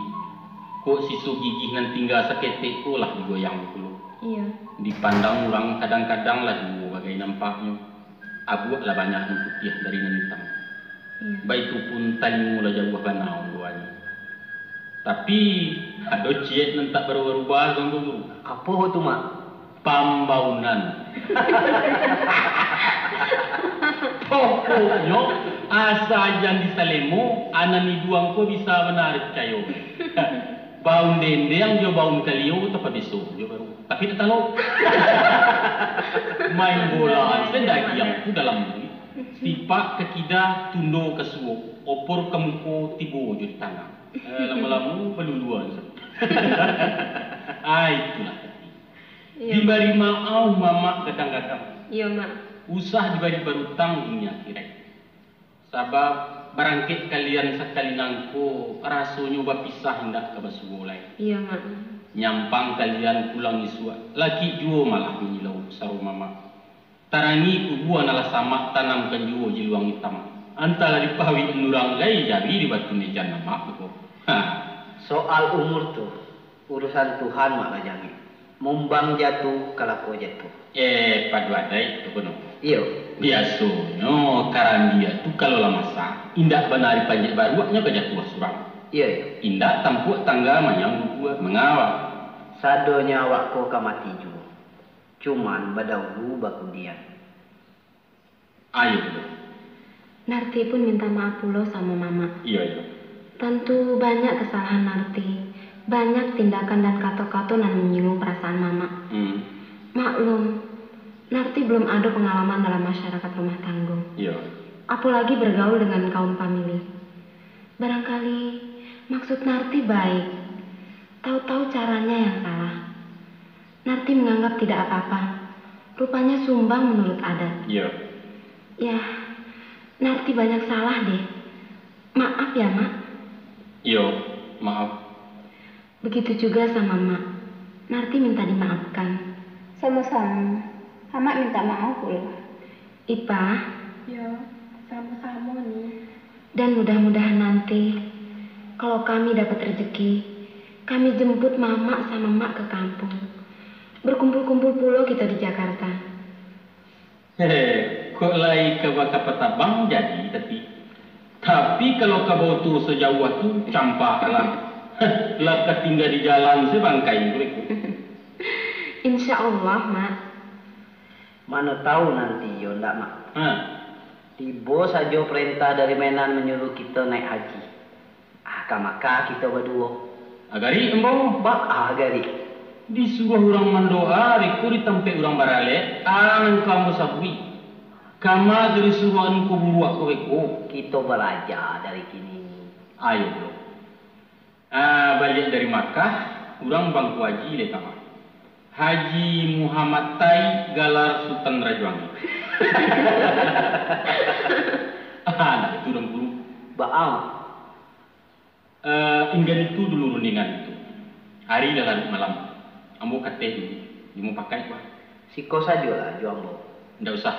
Kok sisu gigih nan tinggal seketik ko lah digoyang dulu. Iya. Dipandang orang kadang-kadang lah dulu bagai nampaknya. Abuak lah banyak yang putih dari nan hitam. Iya. Baik itu pun talimu lah jauh banau duanya. Tapi ada ciet nan tak berubah dulu. Apa itu, Mak? Pambaunan. Pokoknya asa jan di Salemo anani duang ko bisa menarik cayo. Baun dende yang jo baun kalio tepat besok jo baru. Tapi tak tahu. Main bola sedagi yang ku dalam bumi. Tipak ke kida tundo ke suo. Opor kemuko tibo jo di tanah. Lama-lama peluluan. Itulah. Iya. Diberi maaf mama kadang-kadang. Iya, Mak. Usah diberi berutang dunia akhirat. Sabab barangkit kalian sekali nangko rasanya berpisah hendak ke basugolai. Iya, Mak. Nyampang kalian pulang isua. Laki juo malah menyilau saru mama. Tarangi kubuan ala sama tanamkan juo jiluang hitam. Antara dipawi nurang lay jadi di batu meja nama aku. Soal umur tuh urusan Tuhan mak jamin. Mumbang jatuh kalako jatuh. Padu adai tu kono. Iyo. Biasanya karan dia tu kalau lama sah indak benar panjat baruaknya ke jatuh surang. Iya, iya. Indak tampuk tangga manyang buat mengawal. Sadonya awakku kamati juga. Cuman badahulu bakudian. Ayo dulu. Narti pun minta maaf pula sama Mama. Iya. Tentu banyak kesalahan Narti. Banyak tindakan dan kata-kata yang menyinggung perasaan Mama. Maklum, Narti belum ada pengalaman dalam masyarakat rumah tangga. Iya. Apalagi bergaul dengan kaum famili. Barangkali maksud Narti baik. Tahu-tahu caranya yang salah. Narti menganggap tidak apa-apa. Rupanya sumbang menurut adat. Iya. Ya, Narti banyak salah deh. Maaf ya, Mak. Iya, maaf. Begitu juga sama Mak. Narti minta dimaafkan. Sama-sama. Amak minta maaf loh. Ipa. Ya, sama-sama nih. Dan mudah-mudahan nanti kalau kami dapat rezeki, kami jemput Mama sama Mak ke kampung. Berkumpul-kumpul pula kita di Jakarta. Kok lai ke Petabang jadi tapi kalau kau tu sejauh tu campak lah. Lah ketinggal di jalan sebangkai mereka. Insya Allah, Mak. Mana tahu nanti yo ndak mak. Tiba saja perintah dari Menan menyuruh kita naik haji. Maka kita berdua. Agari embo? Agari. Disuruh orang mendoa, riku ditempe orang barale, kamu sabui. Kama dari suruhan ku buruak koweko. Kita belajar dari kini. Ayo bro. Balik dari Makkah, orang bangku haji le kama. Haji Muhammad Tai Galar Sultan Rajuangi. Nah itu orang guru. Baam. Inggan itu dulu rundingan itu. Hari dan larut malam. Ambo kate di mau pakai apa? Siko saja lah jo ambo. Ndak usah.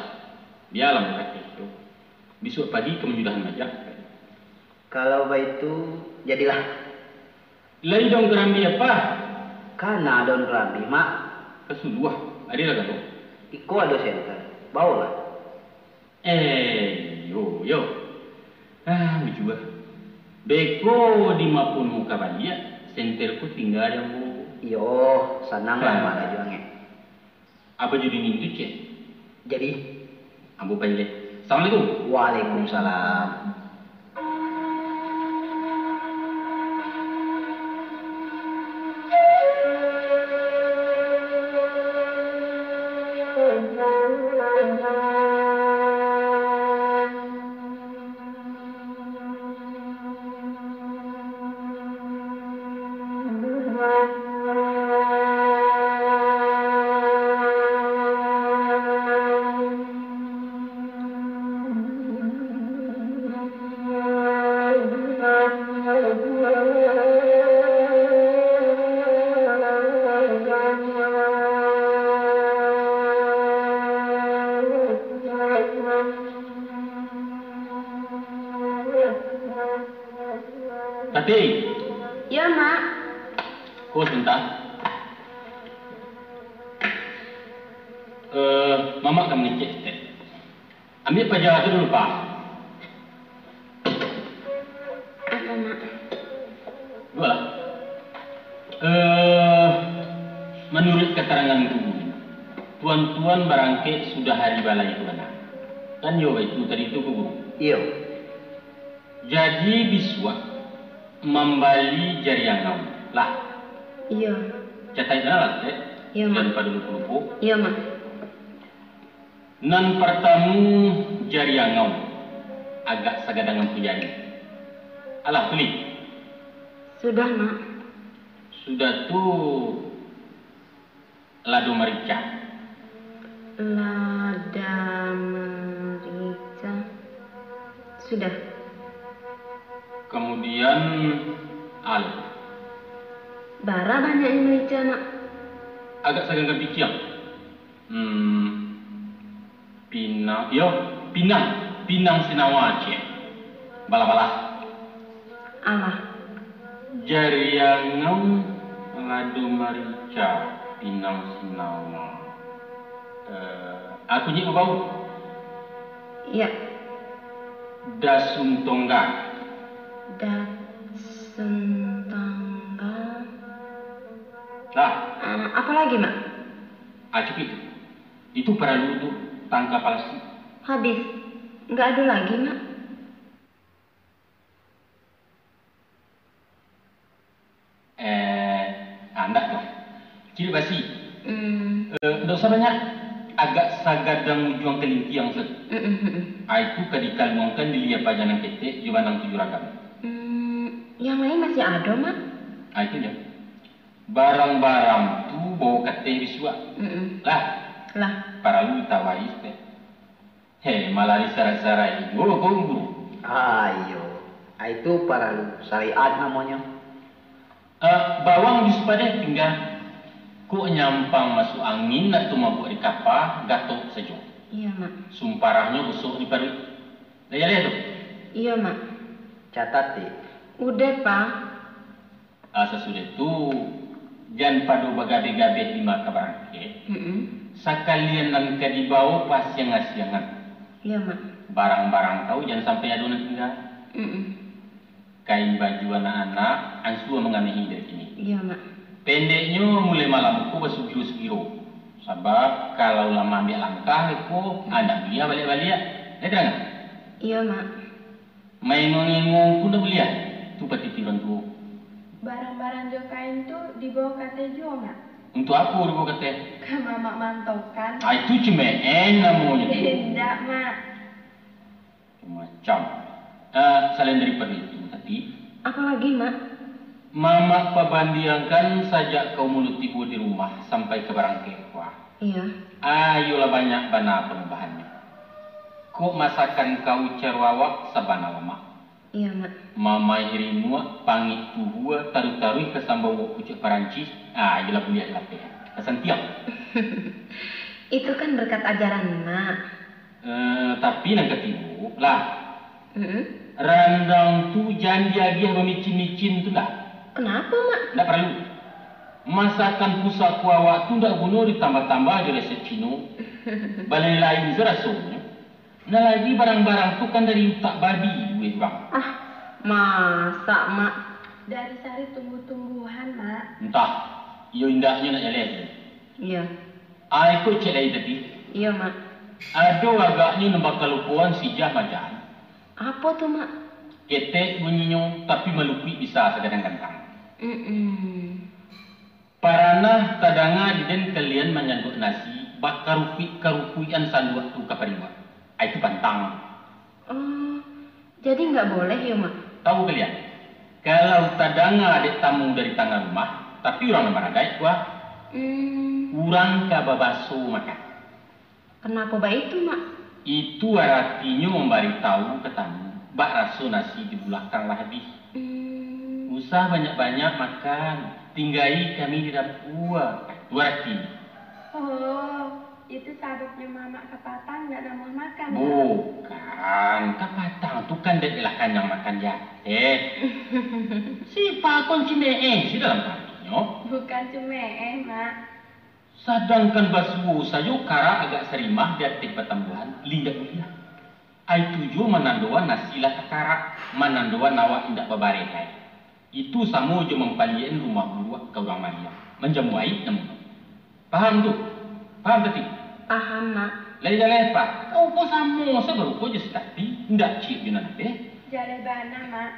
Dia alam kate itu. Besok pagi kemenjudahan aja. Kalau begitu jadilah. Lai dong kerambi apa? Karena daun kerambi mak. Kesuduh. Ada lagi tu. Iko ada senter. Bawalah. Yo. Bujua. Beko di mapun muka balia, senterku tinggal yang bu. Yo, senang lah mak juangnya. Apa jadi minggu cek? Jadi, ambo pajile. Assalamualaikum. Waalaikumsalam. Tati. Ya, Mak. Kau sebentar. Mama akan menikah teh. Ambil pajak itu dulu, Pak. Apa, Mak? Dua lah. Menurut keteranganku, tuan-tuan barangke sudah hari balai itu anak. Kan yo itu tadi itu guru. Iyo. Jadi biswa membali jariangau lah. Iya. Catai lah teh. Iya, Mak. Dan pada lupu-lupu. Iya, Mak. Nan pertama jariangau agak sagadangan pujari. Alah tuli. Sudah, Mak. Sudah tu lado merica. Lada merica. Sudah. Kemudian al. Bara banyaknya merica, Mak. Agak sagadangan pikir. Pinang Sinawa Aceh. Bala-bala. Allah. Jariangau lado merica Pinang Sinawa. Aku ni bau. Iya. Dasun tonggak. Dasun tangga. Lah. Apa lagi, Mak? Cukup itu. Itu perlu tu tangka palsu. Habis. Nggak ada lagi, Mak. Anda lah. Ciri basi. Tidak usah banyak. Agak sagadang juang kelintiang set. Itu kadikal mungkin dilihat pajanang ketek jualan 7 ragam. Yang lain masih ada, Mak? Itu dia. Barang-barang tu bawa ketek biswa. Lah. Para lu tawais teh. Malah disarai-sarai. Guru. Ayo. Itu para lu syariat namanya. Bawang di sepadan tinggal. Kok nyampang masuk angin atau mabuk di kapal, gatok saja. Iya, Mak. Sumparahnya usuk di paru. Lihat tu. Iya, Mak. Catat deh. Udah, Pak. Sesudah itu, jangan padu bagabe-gabe di maka barangke. Sekalian nan ke dibawa pas yang ngasiangan. Iya, Mak. Barang-barang tahu jangan sampai adonan tinggal. Kain baju anak-anak, ansua mengamihi dari sini. Iya, Mak. Pendeknya mulai malamku basuh biru-biru. Sebab kalau lama ambil langkah itu anda belia balik-balik. Lihat tak? Iya, Mak. Main-main pun dah belia. Tu pati tiran tu. Barang-barang jo kain tuh dibawa kate jo, Mak. Untuk apa dibawa kata? Kan Mama mantokan. Itu cemeen namanya. Tidak, Mak. Macam. Selain daripada itu tadi. Apa lagi, Mak? Mama pabandiangkan saja kau mulut tibu di rumah sampai ke barang kekwa. Iya. Ayolah banyak bana perubahannya. Kok masakan kau cerwawak sabana lama? Iya, Mak. Mama hirimua pangit tuhua taru-tarui ke sambawa pucuk parancis. Ayolah buliak lapeh. Kesantiang. Itu kan berkat ajaran, Mak. Tapi nang ketibu lah. Randang tu janji dia memicin-micin tu dah. Kenapa, Mak? Tak perlu. Masakan pusat kuawak tu tak guna ditambah-tambah je resep Cino. Balai lain serasanya. Nah lagi barang-barang tu kan dari utak babi duit bang. Ah, masa, Mak? Dari sari tumbuh-tumbuhan, Mak. Entah. Iyo indahnya nak jalan. Iya. Ikut cek lagi tadi. Iya, Mak. Ada agaknya nembak kelupuan sijah majan. Apa tuh, Mak? Ketek bunyinya tapi melukui bisa sedang-kadang. Paranah tadanga diden kalian menyanduk nasi bak karupian sanduak tu kapariwa. Itu pantang. Jadi nggak boleh ya, Mak? Tahu kalian? Kalau tadanga adik tamu dari tangga rumah, tapi orang nambaragai gua. Kurang kababaso makan. Kenapa begitu, Mak? Itu artinya memberitahu ke tamu bak raso nasi di belakang lah habis. Usah banyak-banyak makan. Tinggai kami di dapur. Itu artinya. Oh, itu sababnya Mama kepatang nggak mau makan. Bukan, kepatang tu kan dia kanyang makan jateh. Si pakon cimee si dalam hatinya. Bukan cuma Mak. Sedangkan basuh sayo kara agak serimah di atik pertambuhan lindak mulia. Itu jo menandoan nasilah kekara, menandoan nawa indak babarekai. Itu sama jo mempalien rumah buruak ke orang Maria. Menjamuai namun. Paham tu? Paham tadi? Paham, Mak. Lagi-lagi apa? Kau kok sama sebaru kau je sekali. Indak cip je nanti. Jale bana, Mak.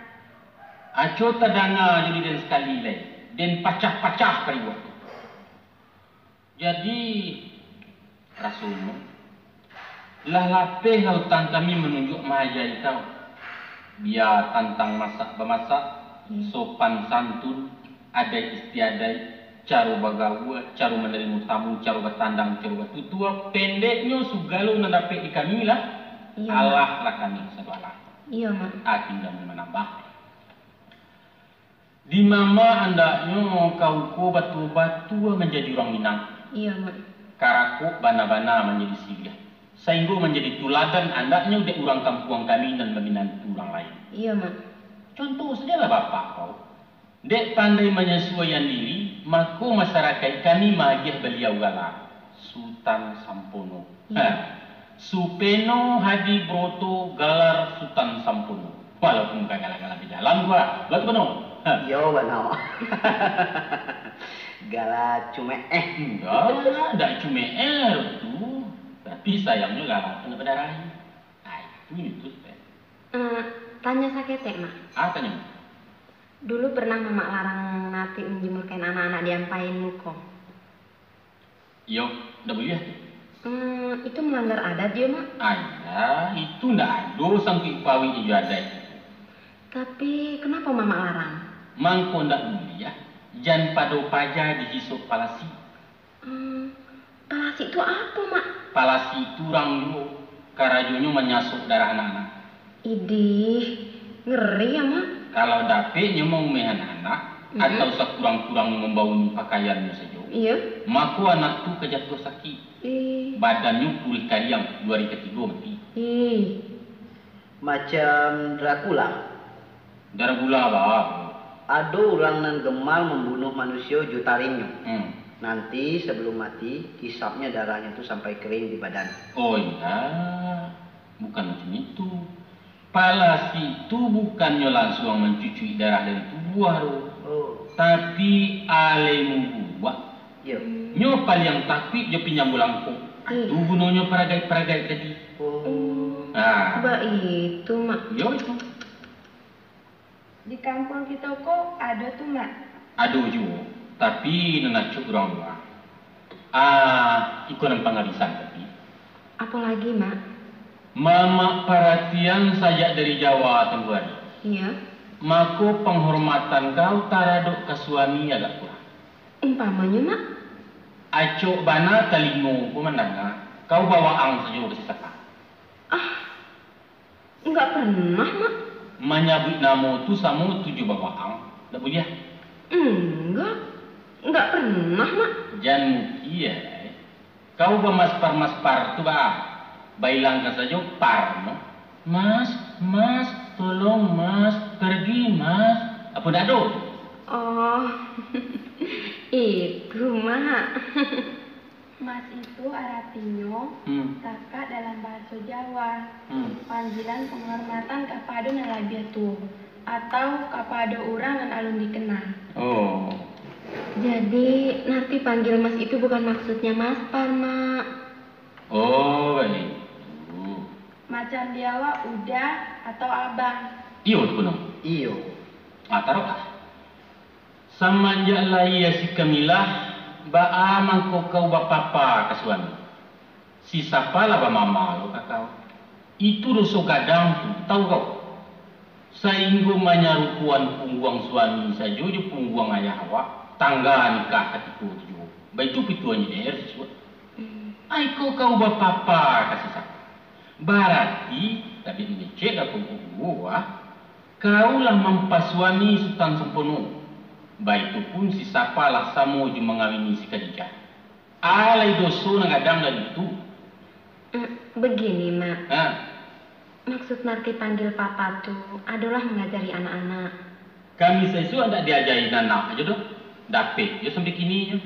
Aco tadanga jadi den sekali lagi. Den pacah-pacah periwak. Jadi Rasulullah lah lapeh lautan kami menunjuk mahajai kau. Biar tantang masak bemasak, sopan santun, ada istiadai, cara bagawa, cara menerima tamu, cara bertandang, cara bertutua, pendeknya segala mendapat di kami lah. Iya, Allah lah kami satu Allah. Iya, Mak. Tinggal menambah. Di mama andaknya kau batu-batu menjadi orang Minang. Iya, Mak. Karaku bana-bana menjadi silia. Sehingga menjadi tuladan andaknya dek orang kampung kami dan meminantu orang lain. Iya, Mak. Contoh sajalah bapak kau. Dek pandai menyesuaikan diri, maka masyarakat kami magiah beliau galah. Sultan Sampono. Supeno Hadi Broto Galar Sultan Sampono. Walaupun bukan galah-galah di jalan gua. Betul benar? Yo, benar. Gala cuma enggak cuma tu. Tapi sayangnya galah kena berdarahi. Itu teh. Tanya saketek, Mak. Tanya. Dulu pernah Mama larang Nati menjemurkan anak-anak di ampain muko. Yo, udah boleh. Itu melanggar adat dia, Mak. Itu ndak ada sampai pawi ijo adat. Tapi kenapa Mama larang? Mangko ndak boleh. Jan pado paja dihisuk palasi. Palasi itu apa, Mak? Palasi itu orang yo. Karajonyo menyasuk darah anak-anak. Idih, ngeri ya, Mak. Kalau dapetnya mau mehan anak atau sekurang-kurang membauni pakaiannya saja. Iya. Maka anak tu kejatuh sakit. Badannya pulih kariang 2 hari ketiga mati. Macam Dracula. Dracula apa? Ada orang nan gemal membunuh manusia jutaringnya. Nanti sebelum mati, hisapnya darahnya itu sampai kering di badan. Oh iya, bukan macam itu. Palasi itu bukannya langsung mencuci darah dari tubuh, tapi alemu buat Yo. Nyo paling takut jo pinjam bulangku. Tu gunonyo peragai tadi. Ah. Ba itu, Mak. Yo itu. Di kampung kita kok ada tuh, Mak. Aduh juga. Tapi nenacuk orang tua. Ikut nampak ngarisan tapi. Apalagi, Mak? Mama perhatian saja dari Jawa Tenggari. Iya. Mako penghormatan kau taraduk ke suami agak kurang. Umpamanya, Mak? Acok bana telingo pemandangan. Kau bawa ang saja ke siapa? Enggak pernah, Mak. Menyabut nama tu sama tujuh bawa ang. Tak boleh? Enggak pernah, Mak. Jangan iya. Kau bermaspar tu bailangkan saja par, no? Mas, tolong mas, pergi mas. Apa dah do? Oh, itu, Mak. Mas itu artinya kakak dalam bahasa Jawa. Panggilan penghormatan kepada nalabia tu atau kepada orang yang alun dikenal. Oh. Jadi nanti panggil Mas itu bukan maksudnya Mas Par, Mak. Oh, baik. Macam Jawa udah atau abang. Iyo tu no. Iyo. Taruh lah. Semenjak lahir si Kamilah, baa mangko kau bapapa ke suami. Si siapa lah ba mama lo kakau. Itu dosa gadang tu, tahu kau? Sainggo manyarukuan pungguang suami saja je pungguang ayah awak. Tangga nikah katiku tu. Baik tu pituannya der sesuatu. Ai kau bapapa kasih siapa? Berarti tadi ini cek aku gua. Kaulah mempasuami sultan sempurna. Baik itu pun si siapa lah samo je mengawini si Khadijah. Alai dosa nagadang dan itu. Begini, Mak. Maksud Narti panggil papa tuh adalah mengajari anak-anak. Kami sesuatu tidak diajarin anak aja doh. Dapet ya sampai kini ya.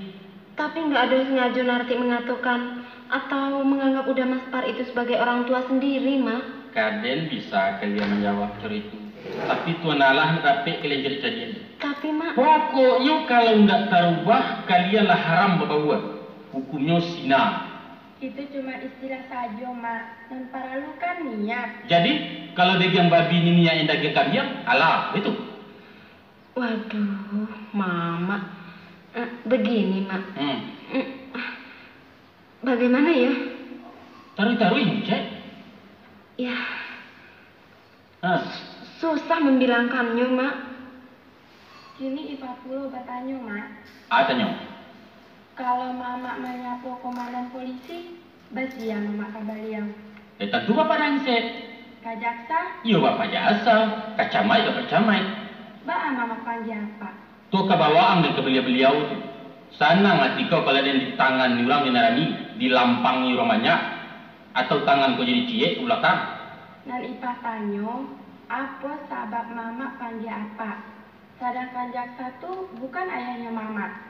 Tapi nggak ada sengaja Narti mengatakan atau menganggap udah Mas Par itu sebagai orang tua sendiri, Mak. Kalian bisa kalian menjawab curi itu. Tapi tuan Allah dapet kalian jadi kejadian. Tapi Mak. Pokoknya kalau nggak terubah kalianlah haram berbuat. Hukumnya zina. Itu cuma istilah saja, Mak. Dan para lu kan niat. Jadi, kalau dagang babi ini niat yang dagang kambing, alah, itu. Waduh, Mama. Begini, Mak. Bagaimana ya? Taruh-taruhin, cek. Ya. Susah membilangkannya, Mak. Kini Ipa Pulau bertanya, Mak. Tanya. Kalau Mama menyapu komandan polisi, basia Mama kabaliang. Tentu Bapak Rangset. Kak Jaksa? Iya Bapak Jaksa. Kacamai Bapak Camai. Mama panggil apa? Tuh kebawaan dan ke beliau tu. Sana hati kau kalau ada di tangan ni orang dinarani, dilampangi romanya, atau tangan kau jadi cie ke belakang. Dan Ipa tanya, apa sebab Mama panggil apa? Sedangkan Jaksa tuh bukan ayahnya Mama.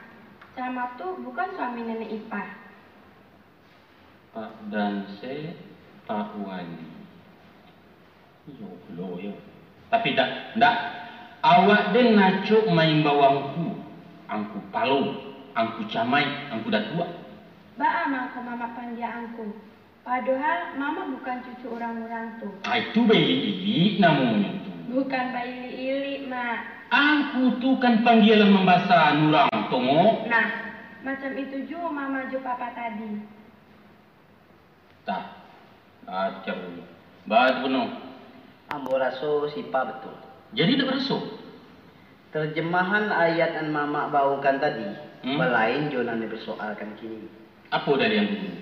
Camat tuh bukan suami nenek Ipa. Pak Danse, Pak Wali. Yo. Tapi tak. Awak den ngacuk main bawangku. Angku palu, angku camai, angku datua. Mangko Mama panggil angku. Padahal Mama bukan cucu orang-orang tuh. Itu bayi ili namanya tuh. Bukan bayi ili, Mak. Angku tuh kan panggilan membahasa nurang tongo. Nah, macam itu juga Mama jo Papa tadi. Tak. Cari. Baik benar. Ambo raso sipa betul. Jadi tak raso. Terjemahan ayat yang Mama bawakan tadi, belain jonan dipersoalkan kini. Apa dari yang dulu?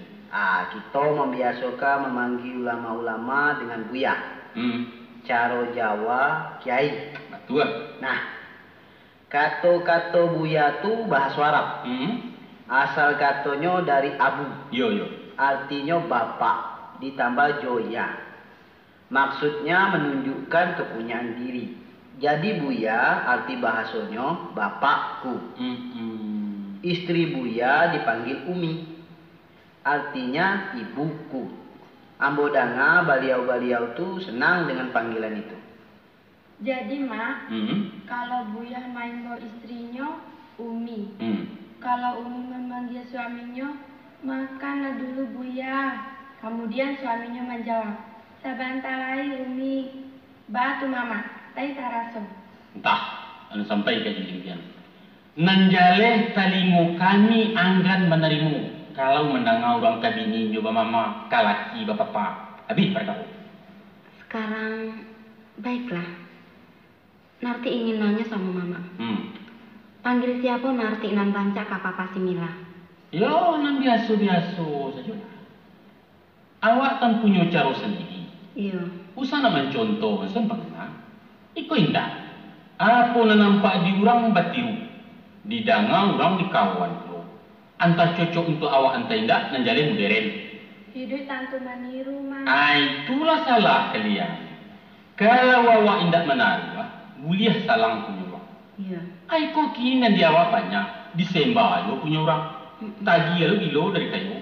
Kita membiasakan memanggil ulama-ulama dengan buya. Cara Jawa kiai. Betul. Nah, kata-kata buya tu bahasa Arab. Asal katanya dari abu. Yo. Artinya bapak ditambah joya. Maksudnya menunjukkan kepunyaan diri. Jadi buya arti bahasanya bapakku. Istri buya dipanggil umi. Artinya ibuku. Ambodanga baliau-baliau tu senang dengan panggilan itu. Jadi Mak, kalau Buya main bawa istrinya Umi, Kalau Umi memanggil suaminya, makanlah dulu Buya. Kemudian suaminya menjawab, sabantarai Umi, batu mama, tai taraso. Entah, anu sampai ke demikian. Nanjale talingo kami anggan menerimu. Kalau mendengar orang kabini nyoba mama, kalaki bapapa. Habis perkara. Sekarang, baiklah. Narti ingin nanya sama mama. Panggil siapa Narti nan rancak ka papa si Mila? Yo, nan biasa-biasa saja. Awak kan punya cara sendiri. Iya. Usah nak mencontoh sempurna. Iko indah. Apa na nampak di orang batiru. Di danga orang di kawan lo. Antah cocok untuk awak antah indah nan jalin modern. Hidup tantu maniru mah. Itulah salah kalian. Kalau awak indah menaruh, buliah salang punya orang. Iya. Kok kini nan di awak banyak. Disembah lo punya orang. Tagi lo gilo dari kayu.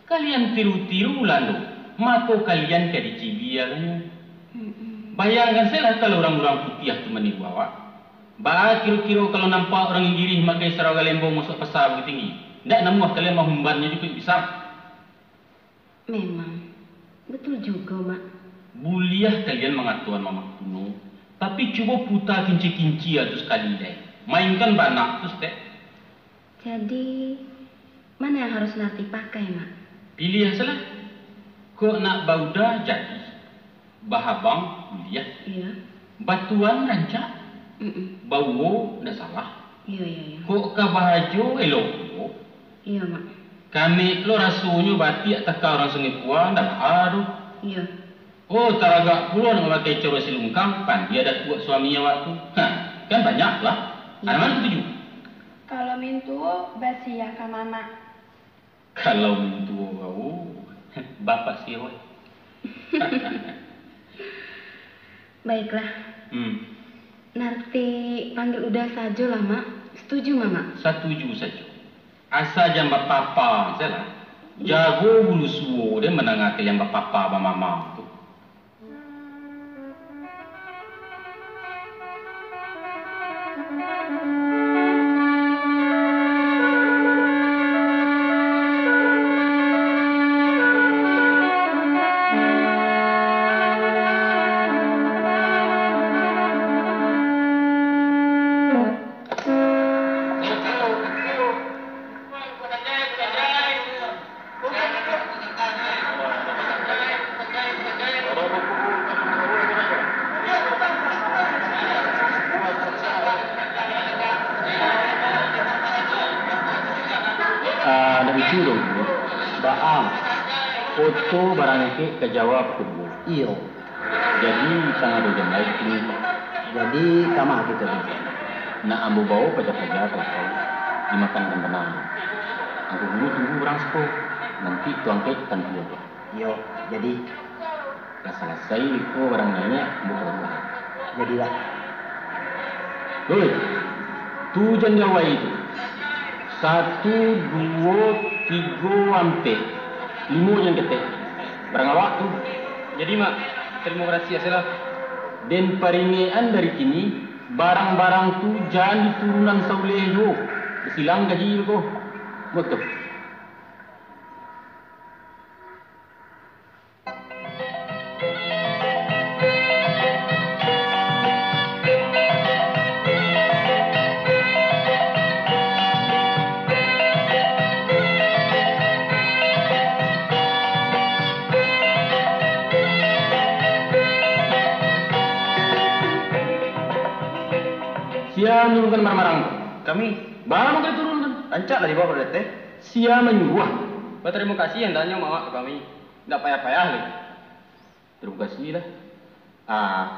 Kalian tiru-tiru lalu. Mako kalian ke dicibiarnya. Bayangkan saja kalau orang-orang putih itu meniru awak. Bah kira-kira kalau nampak orang Inggris makai seragam lembo masuk pasar begitu tinggi. Tidak namuah kalian mau humbannya juga bisa. Memang. Betul juga, Mak. Buliah kalian mengatuan mama kuno. Tapi coba putar kinci-kinci atau sekali deh. Mainkan banak terus deh. Jadi, mana yang harus Narti pakai, Mak? Pilih salah. Kok nak bauda jadi. Bahabang kuliah. Iya. Batuan rancak. Bau tidak salah. Iya. Kok kabahajo elok. Iya, Mak. Kami lo rasunya batik tak orang sengit puan dah aduh. Iya. Oh, taraga pulau nak pakai cara silungkang pan dia ada buat suaminya waktu. Kan banyak lah. Ada mana setuju? Kalau mintu basi ya ka mama. Kalau mintu kau bapak siapa? Baiklah. Narti panggil udah saja lah, Mak. Setuju, Mama? Setuju saja. Asa jam bapapa salah. Jago bulu suwo dia menangati yang bapapa ba mama tu. Foto barang ke jawab tubuh. Iyo. Jadi tanggal 2 jam lagi ini. Jadi kamar kita tu. Nak ambil bawa pajak-pajak atau dimakan dan tenang. Aku dulu tunggu orang sepo. Nanti tuang ke ikan dia. Iyo. Jadi. Dah selesai itu orang lainnya bukan orang. Jadilah. Hei, tujuan Jawa itu. 1, 2, 3 sampai 5 yang ketik. Berapa waktu? Jadi mak, terima kasih ya salah. Dan peringian dari kini, barang-barang tu jangan di turunan sauleho. Silang gaji ko. Betul. Sia menurunkan marang-marang. Kami barang kita turunkan. rancak lah di bawah berarti. Sia menyuruh. Terima kasih yang tanya mak ke kami. Tidak payah-payah lagi. Terima kasih lah.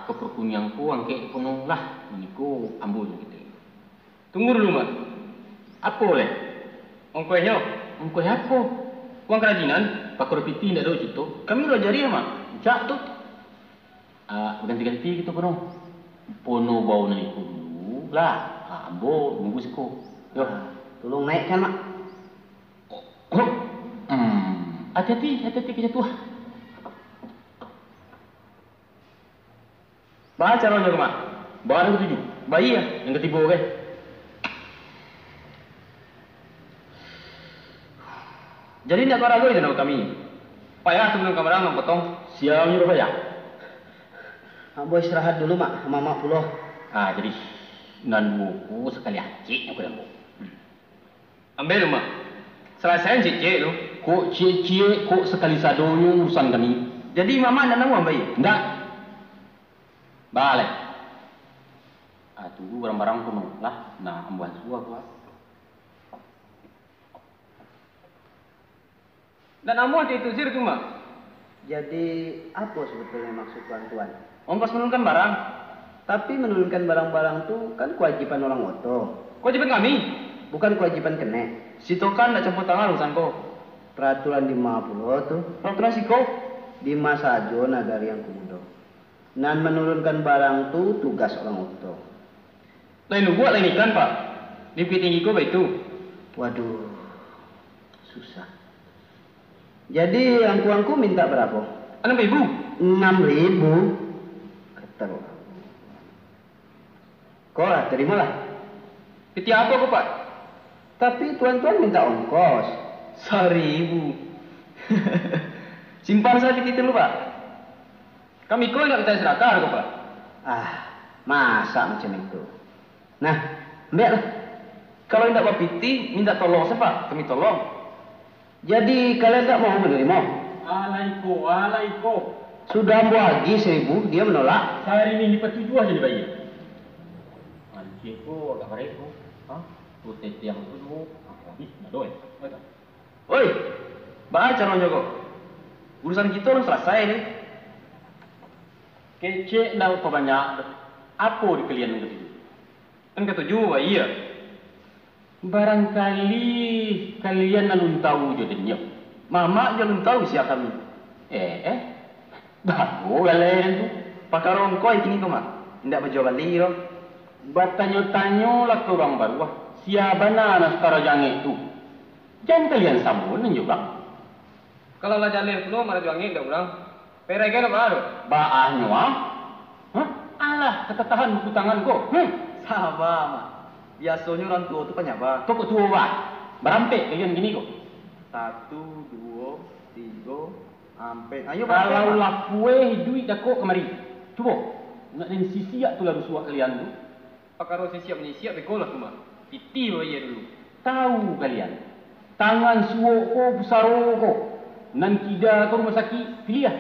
Keperkunyangku angke penuh lah. Ini ku ambil gitu. Tunggu dulu mak. Apa boleh? Ongkohnya? Ongkoh apa? Uang kerajinan? Pak Korpiti tidak ada itu. Kami udah jari ya mak. Cak tu. Ganti-ganti gitu penuh. Pono bau naiku dulu lah. Ambo nunggu siko. Yo, tolong naikkan mak. Hati-hati kejatuhan. Baca caranya mak. Baru 7. Bayi ya? Yang ketiga oke. Jadi tidak kau ragu itu nak kami. Payah sebelum kamarang nak potong. Siang nyuruh ya. Ambo istirahat dulu mak, sama mak puloh. Jadi nan buku sekali acik aku dah bu. Ambil lu mak. Selesai cek lu. Kok cie kok sekali sadonyo urusan kami. Jadi mama nak namu ambil? Enggak. Balik. Tunggu barang-barang penuh lah. Nah, ambuan suah gua. Dan namu itu sir tu mak. Jadi apa sebetulnya maksud tuan-tuan? Ongkos menurunkan barang. Tapi menurunkan barang-barang tuh kan kewajiban orang oto. Kewajiban kami. Bukan kewajiban kene. Si Tokan nak campur tangan urusan kau. Peraturan di Mapulo tuh. Peraturan si kau. Di Masajo Nagari yang Kumudo. Nan menurunkan barang tuh tugas orang oto. Lain lu buat lain ikan pak. Di tinggi kau itu. Waduh, susah. Jadi angku minta berapa? 6.000. 6.000. Ketel. Kau lah, terimalah. Piti apa kau pak? Tapi tuan-tuan minta ongkos. 1.000. Simpan saya piti dulu pak. Kami kau nak minta serakah kau pak. Masa macam itu. Nah, ambil lah. Kalau tidak mau piti, minta tolong siapa? Kami tolong. Jadi kalian tak mau menerima? Alaiko. Sudah ambo lagi 1.000, dia menolak. Hari ini dipetujuh aja dibayar. Ciko agak mereka. Putih tiang dulu. Nado ya. Oi, baca caranya kok. Urusan kita belum selesai nih. Kecek dah banyak. Apa di kalian itu? Kan ketujuh, iya. Barangkali kalian belum tahu jadinya. Mama belum tahu siapa kami. Bagus kalian tu. Pakar orang kau ini kau mak. Tidak berjawab balik loh. Bertanya-tanya lah ke orang baru. Siapa nak setara jangan itu? Jangan kalian sambung juga. Kalau lah jalan penuh mana jangan tak orang. Perega nak baru. Baahnya Alah, ketetahan buku tangan kau. Sabar mak. Biasanya orang tua tu penyapa. Kau tua bah. Berampek kalian gini kok. 1, 2, 3, sampai. Ayo kalau lah kue duit dah kok kemari. Cuba. Nak dan sisiak tu lah rusuh kalian tu. Pakar sisiak menyisiak bekolah tu mak. Piti bayar dulu. Tahu kalian. Tangan suok ko, pusaro ko. Nan kida ko rumah sakit, pilih lah.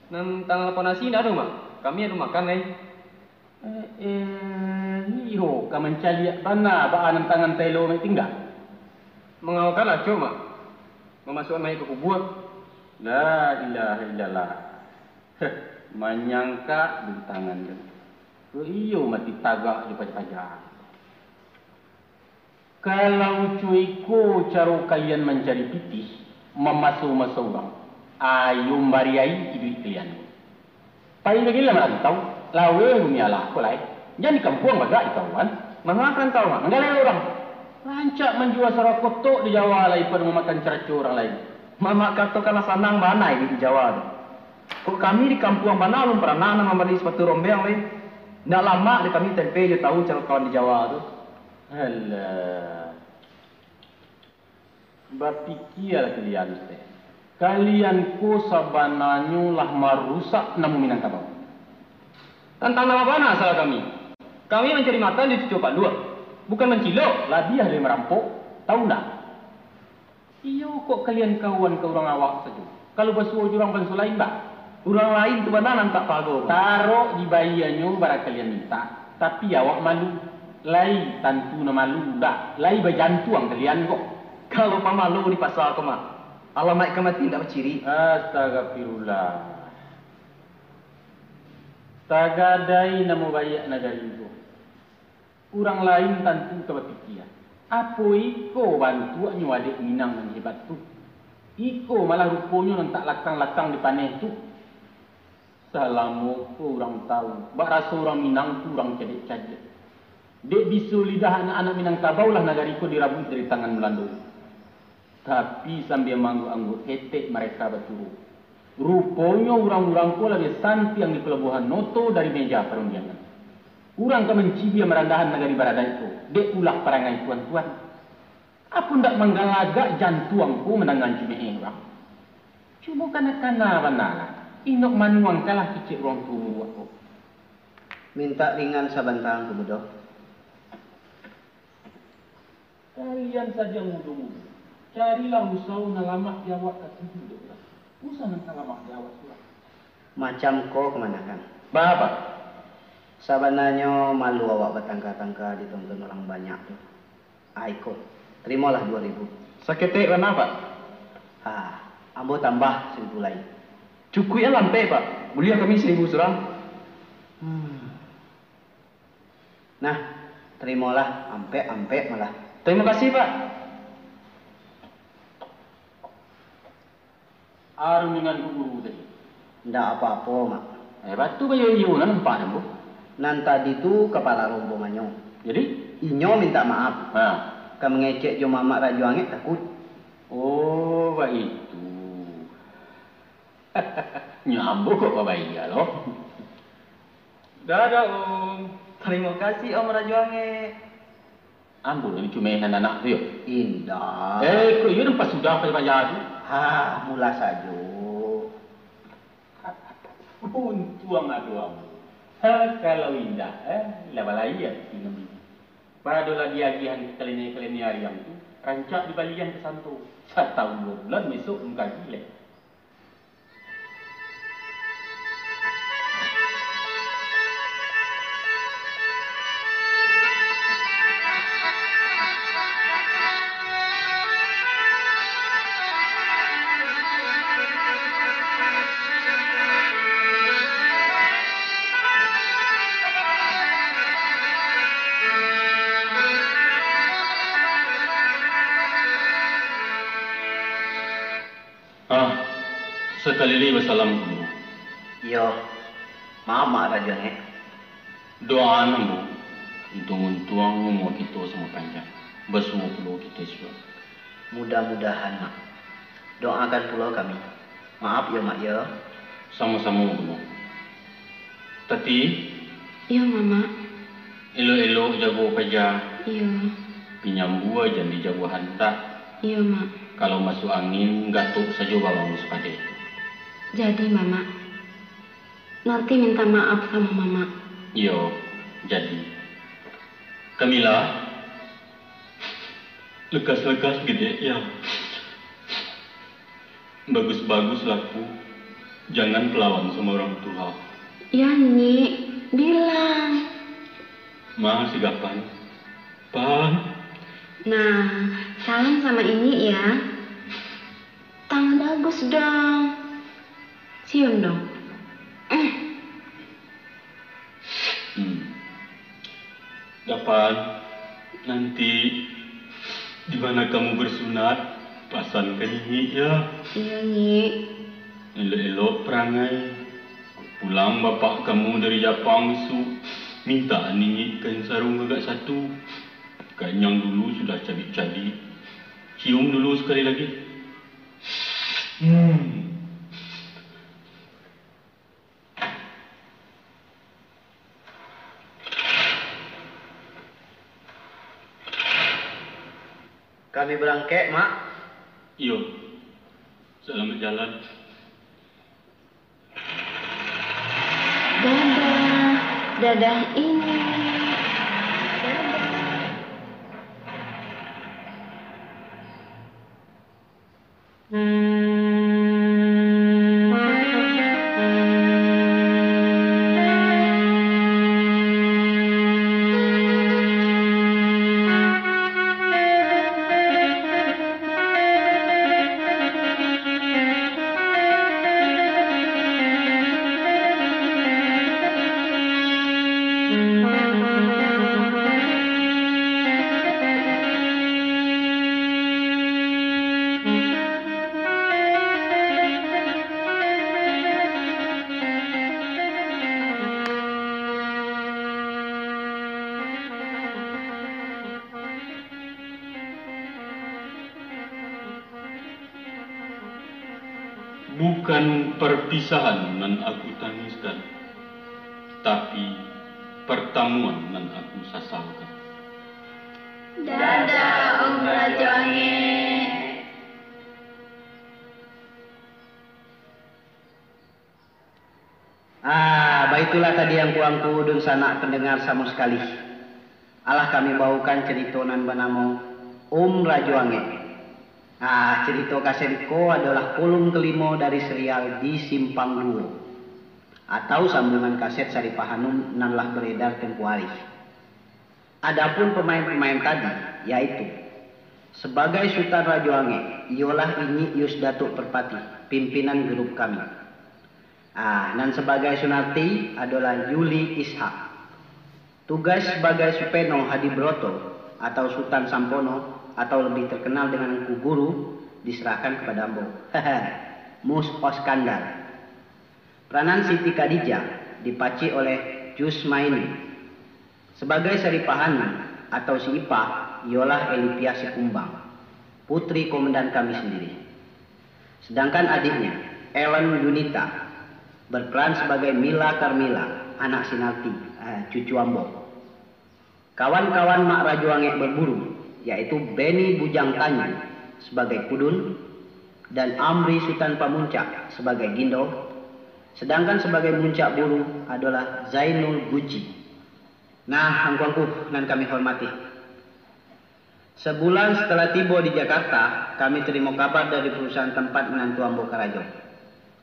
Nan tangan lapar nasi tidak ada mak. Kami ada makan Iyo, kau mencari mana baan tangan telo yang tinggal? Mengawakanlah cuma. Memasukkan mayat ke kubur. La ilaha illallah. Menyangka di tangan dia. Iyo mati tagak di pajak-pajak. Kalau cuiku cara kalian mencari pitih, memasuk-masuk orang. Ayo bariai duit kalian. Pai lagi lah nak tahu. Lawe dunia lah kau lain. Jangan di kampung bagak kawan. Mengakan tahu mak. Enggak lain orang. Rancak menjual sarap kotok di Jawa lain pada memakan cercu orang lain. Mama kata kana sanang banai di Jawa tu. Kok kami di kampung mana belum pernah membeli sepatu rombeng lain. Ndak lama di kami tempe dia tahu cara kawan di Jawa tu. Alah. Berpikirlah kalian teh. Kalian ko sabananya lah merusak namu Minangkabau. Tentang nama mana asal kami? Kami mencari makan di Cucu Pak Dua. Bukan mencilok. Lah dia dari merampok. Tahu tak? Iyo kok kalian kawan ke orang awak saja. Kalau basuh orang bangsa lain tak? Orang lain tu mana tak pago. Taruh di bayiannya barang kalian minta. Tapi awak malu. Lai tantu na malu tak? Lai berjantuang kalian kok. Kalau pamalu di pasal kau mak. Alamat kemati tidak berciri. Astagfirullah. Tagadai namo bayak negara itu. Orang lain tentu terpikir. Apa iko bantuannya adik Minang yang hebat tu? Iko malah rupanya nak lakang-lakang di paneh tu. Salamu orang tahu. Bak rasa orang Minang tu orang cedek-cedek. Dek bisu lidah anak-anak Minangkabau lah negara iko dirabut dari tangan Belanda. Tapi sambil manggu-anggu etek mereka betul. Rupanya orang-orang ko lagi santi yang di pelabuhan Noto dari meja perundingan. Orang ke mencibir merandahan negari Barada itu. Dek ulah perangai tuan-tuan. Aku ndak menggalagak jantuangku menangan cumi bang. Cuma karena lah. Inok manuang kalah kecil orang tua aku. Minta ringan sabantang kemudian. Kalian saja muda-muda. Carilah usau nalamak jawab kat situ. Usah nalamak jawab surat. Macam kau kemana kan? Bapak. Sabananya malu awak bertangka-tangka ditonton orang banyak tuh. Ikut. Terimalah 2.000. Sakit kenapa? Ambo tambah 1.000 lain. Cukup ya lampai pak. Mulia kami 1.000 serang. Nah, terimalah ampe malah. Terima kasih pak. Arum dengan guru tadi. Ndak apa-apa mak. Batu bayu nampak bu. Nan tadi tu kepala rombongannya. Jadi? Inyo minta maaf. Kamu ngecek jo mamak rajuange takut. Oh, itu. Nyambung kok bapak iya loh. Dadah om. Terima kasih om rajuange. Ambul ini cuma anak tu yuk. Indah. Kau iya nampak sudah bayar tu. Mula saja. Untuang aku am. Kalau indah, labalai ya tinggal. Padolah diagihan kalian hari yang tu, rancak di balian ke santo. 1 tahun 2 bulan besok muka gila. Sekali lagi wassalam dulu. Yo, maaf mak rajuange. Doa namu untung-untung umur kita semua panjang. Bersuah puluh kita semua. Mudah-mudahan mak. Doakan pula kami. Maaf ya mak ya. Sama-sama dulu. Tati. Iya mama. Elok-elok jago kerja. Iya. Pinjam buah jangan dijago hantar. Iya mak. Kalau masuk angin gatuk saja bawang sepade. Jadi mama. Nanti minta maaf sama mama. Iya, jadi. Kamila. Lekas-lekas gede ya. Bagus-bagus laku. Jangan pelawan sama orang tua. Ya Nyi, bilang. Masih kapan? Pan. Nah, salam sama ini ya. Tangan bagus dong. Cium dong. Kapan? Nanti di mana kamu bersunat, pasangkan ini ya. Iya Nyi. Elok-elok perangai. Pulang bapak kamu dari Jepang su minta ningitkan sarung agak satu. Kanyang dulu sudah cabik-cabik. Cium dulu sekali lagi. Kami berangkat mak. Iyo. Selamat jalan. Dadah. Dadah ini. Bukan perpisahan nan aku tangiskan, tapi pertemuan nan aku sesalkan. Dadah Om Rajo Angin. Baitulah tadi yang kuangku dan sanak pendengar sama sekali. Allah kami bawakan ceritonan bernama Om Rajo Angin. Cerita kasetko adalah kolom kelima dari serial Di Simpang Dua atau sambungan kaset Saripahanum nanlah beredar tempo hari. Adapun pemain-pemain tadi yaitu sebagai Sultan Rajo Angin ialah Inyi Yus Datuk Perpati, pimpinan grup kami. Dan sebagai Sunarti adalah Yuli Ishak. Tugas sebagai Supeno Hadi Broto atau Sultan Sampono atau lebih terkenal dengan Engku Guru diserahkan kepada Ambo. Mus Oskandar. Peranan Siti Khadijah dipaci oleh Jus Maini. Sebagai Saripahan atau si Ipah ialah Elipia Sikumbang, putri komandan kami sendiri. Sedangkan adiknya Ellen Yunita berperan sebagai Mila Karmila, anak Sinarti, cucu Ambo. Kawan-kawan Mak Rajo Angin berburu, yaitu Beni Bujang Tanyu sebagai Kudun dan Amri Sultan Pamuncak sebagai Gindo. Sedangkan sebagai muncak buru adalah Zainul Guci. Angkuangku dan kami hormati. Sebulan setelah tiba di Jakarta, kami terima kabar dari perusahaan tempat menantu Ambo Karajo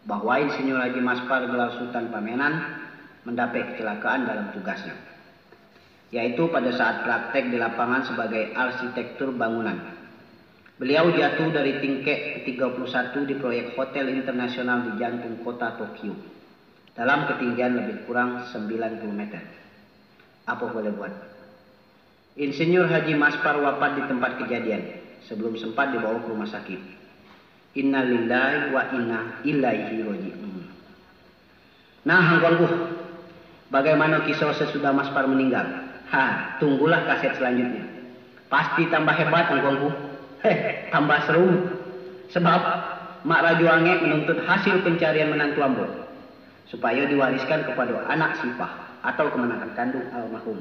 bahwa Insinyur Haji Maspar gelar Sultan Pamenan mendapat kecelakaan dalam tugasnya, yaitu pada saat praktek di lapangan sebagai arsitektur bangunan. Beliau jatuh dari tingkat ke-31 di proyek hotel internasional di jantung kota Tokyo dalam ketinggian lebih kurang 9 km. Apa boleh buat? Insinyur Haji Maspar wafat di tempat kejadian sebelum sempat dibawa ke rumah sakit. Inna lillahi wa inna ilaihi raji'un. Angkuangku, bagaimana kisah sesudah Maspar meninggal? Tunggulah kaset selanjutnya. Pasti tambah hebat angkuangku. Tambah seru. Sebab Mak Rajo Angin menuntut hasil pencarian menantu Ambo supaya diwariskan kepada anak Sipah atau kemenakan kandung almarhum.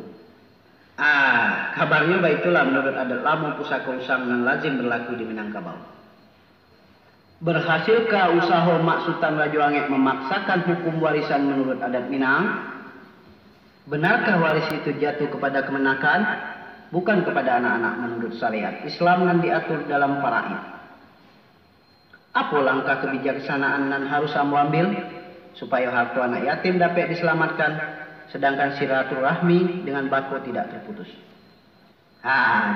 Kabarnya baitulah menurut adat lama pusaka usang yang lazim berlaku di Minangkabau. Berhasilkah usaha Mak Sultan Rajo Angin memaksakan hukum warisan menurut adat Minang? Benarkah waris itu jatuh kepada kemenakan, bukan kepada anak-anak menurut syariat Islam yang diatur dalam faraid? Apa langkah kebijaksanaan yang harus Ambo ambil supaya harta anak yatim dapat diselamatkan, sedangkan silaturahmi dengan bako tidak terputus?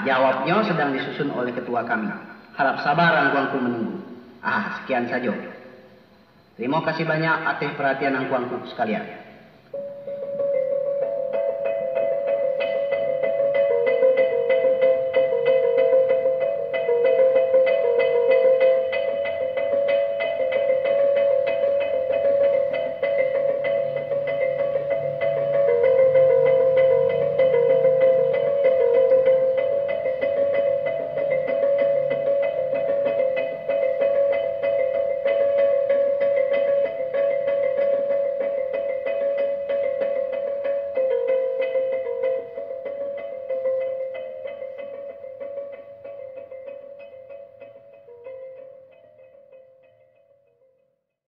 Jawabnya sedang disusun oleh ketua kami. Harap sabar angkuangku menunggu. Sekian saja. Terima kasih banyak atas perhatian angkuangku sekalian.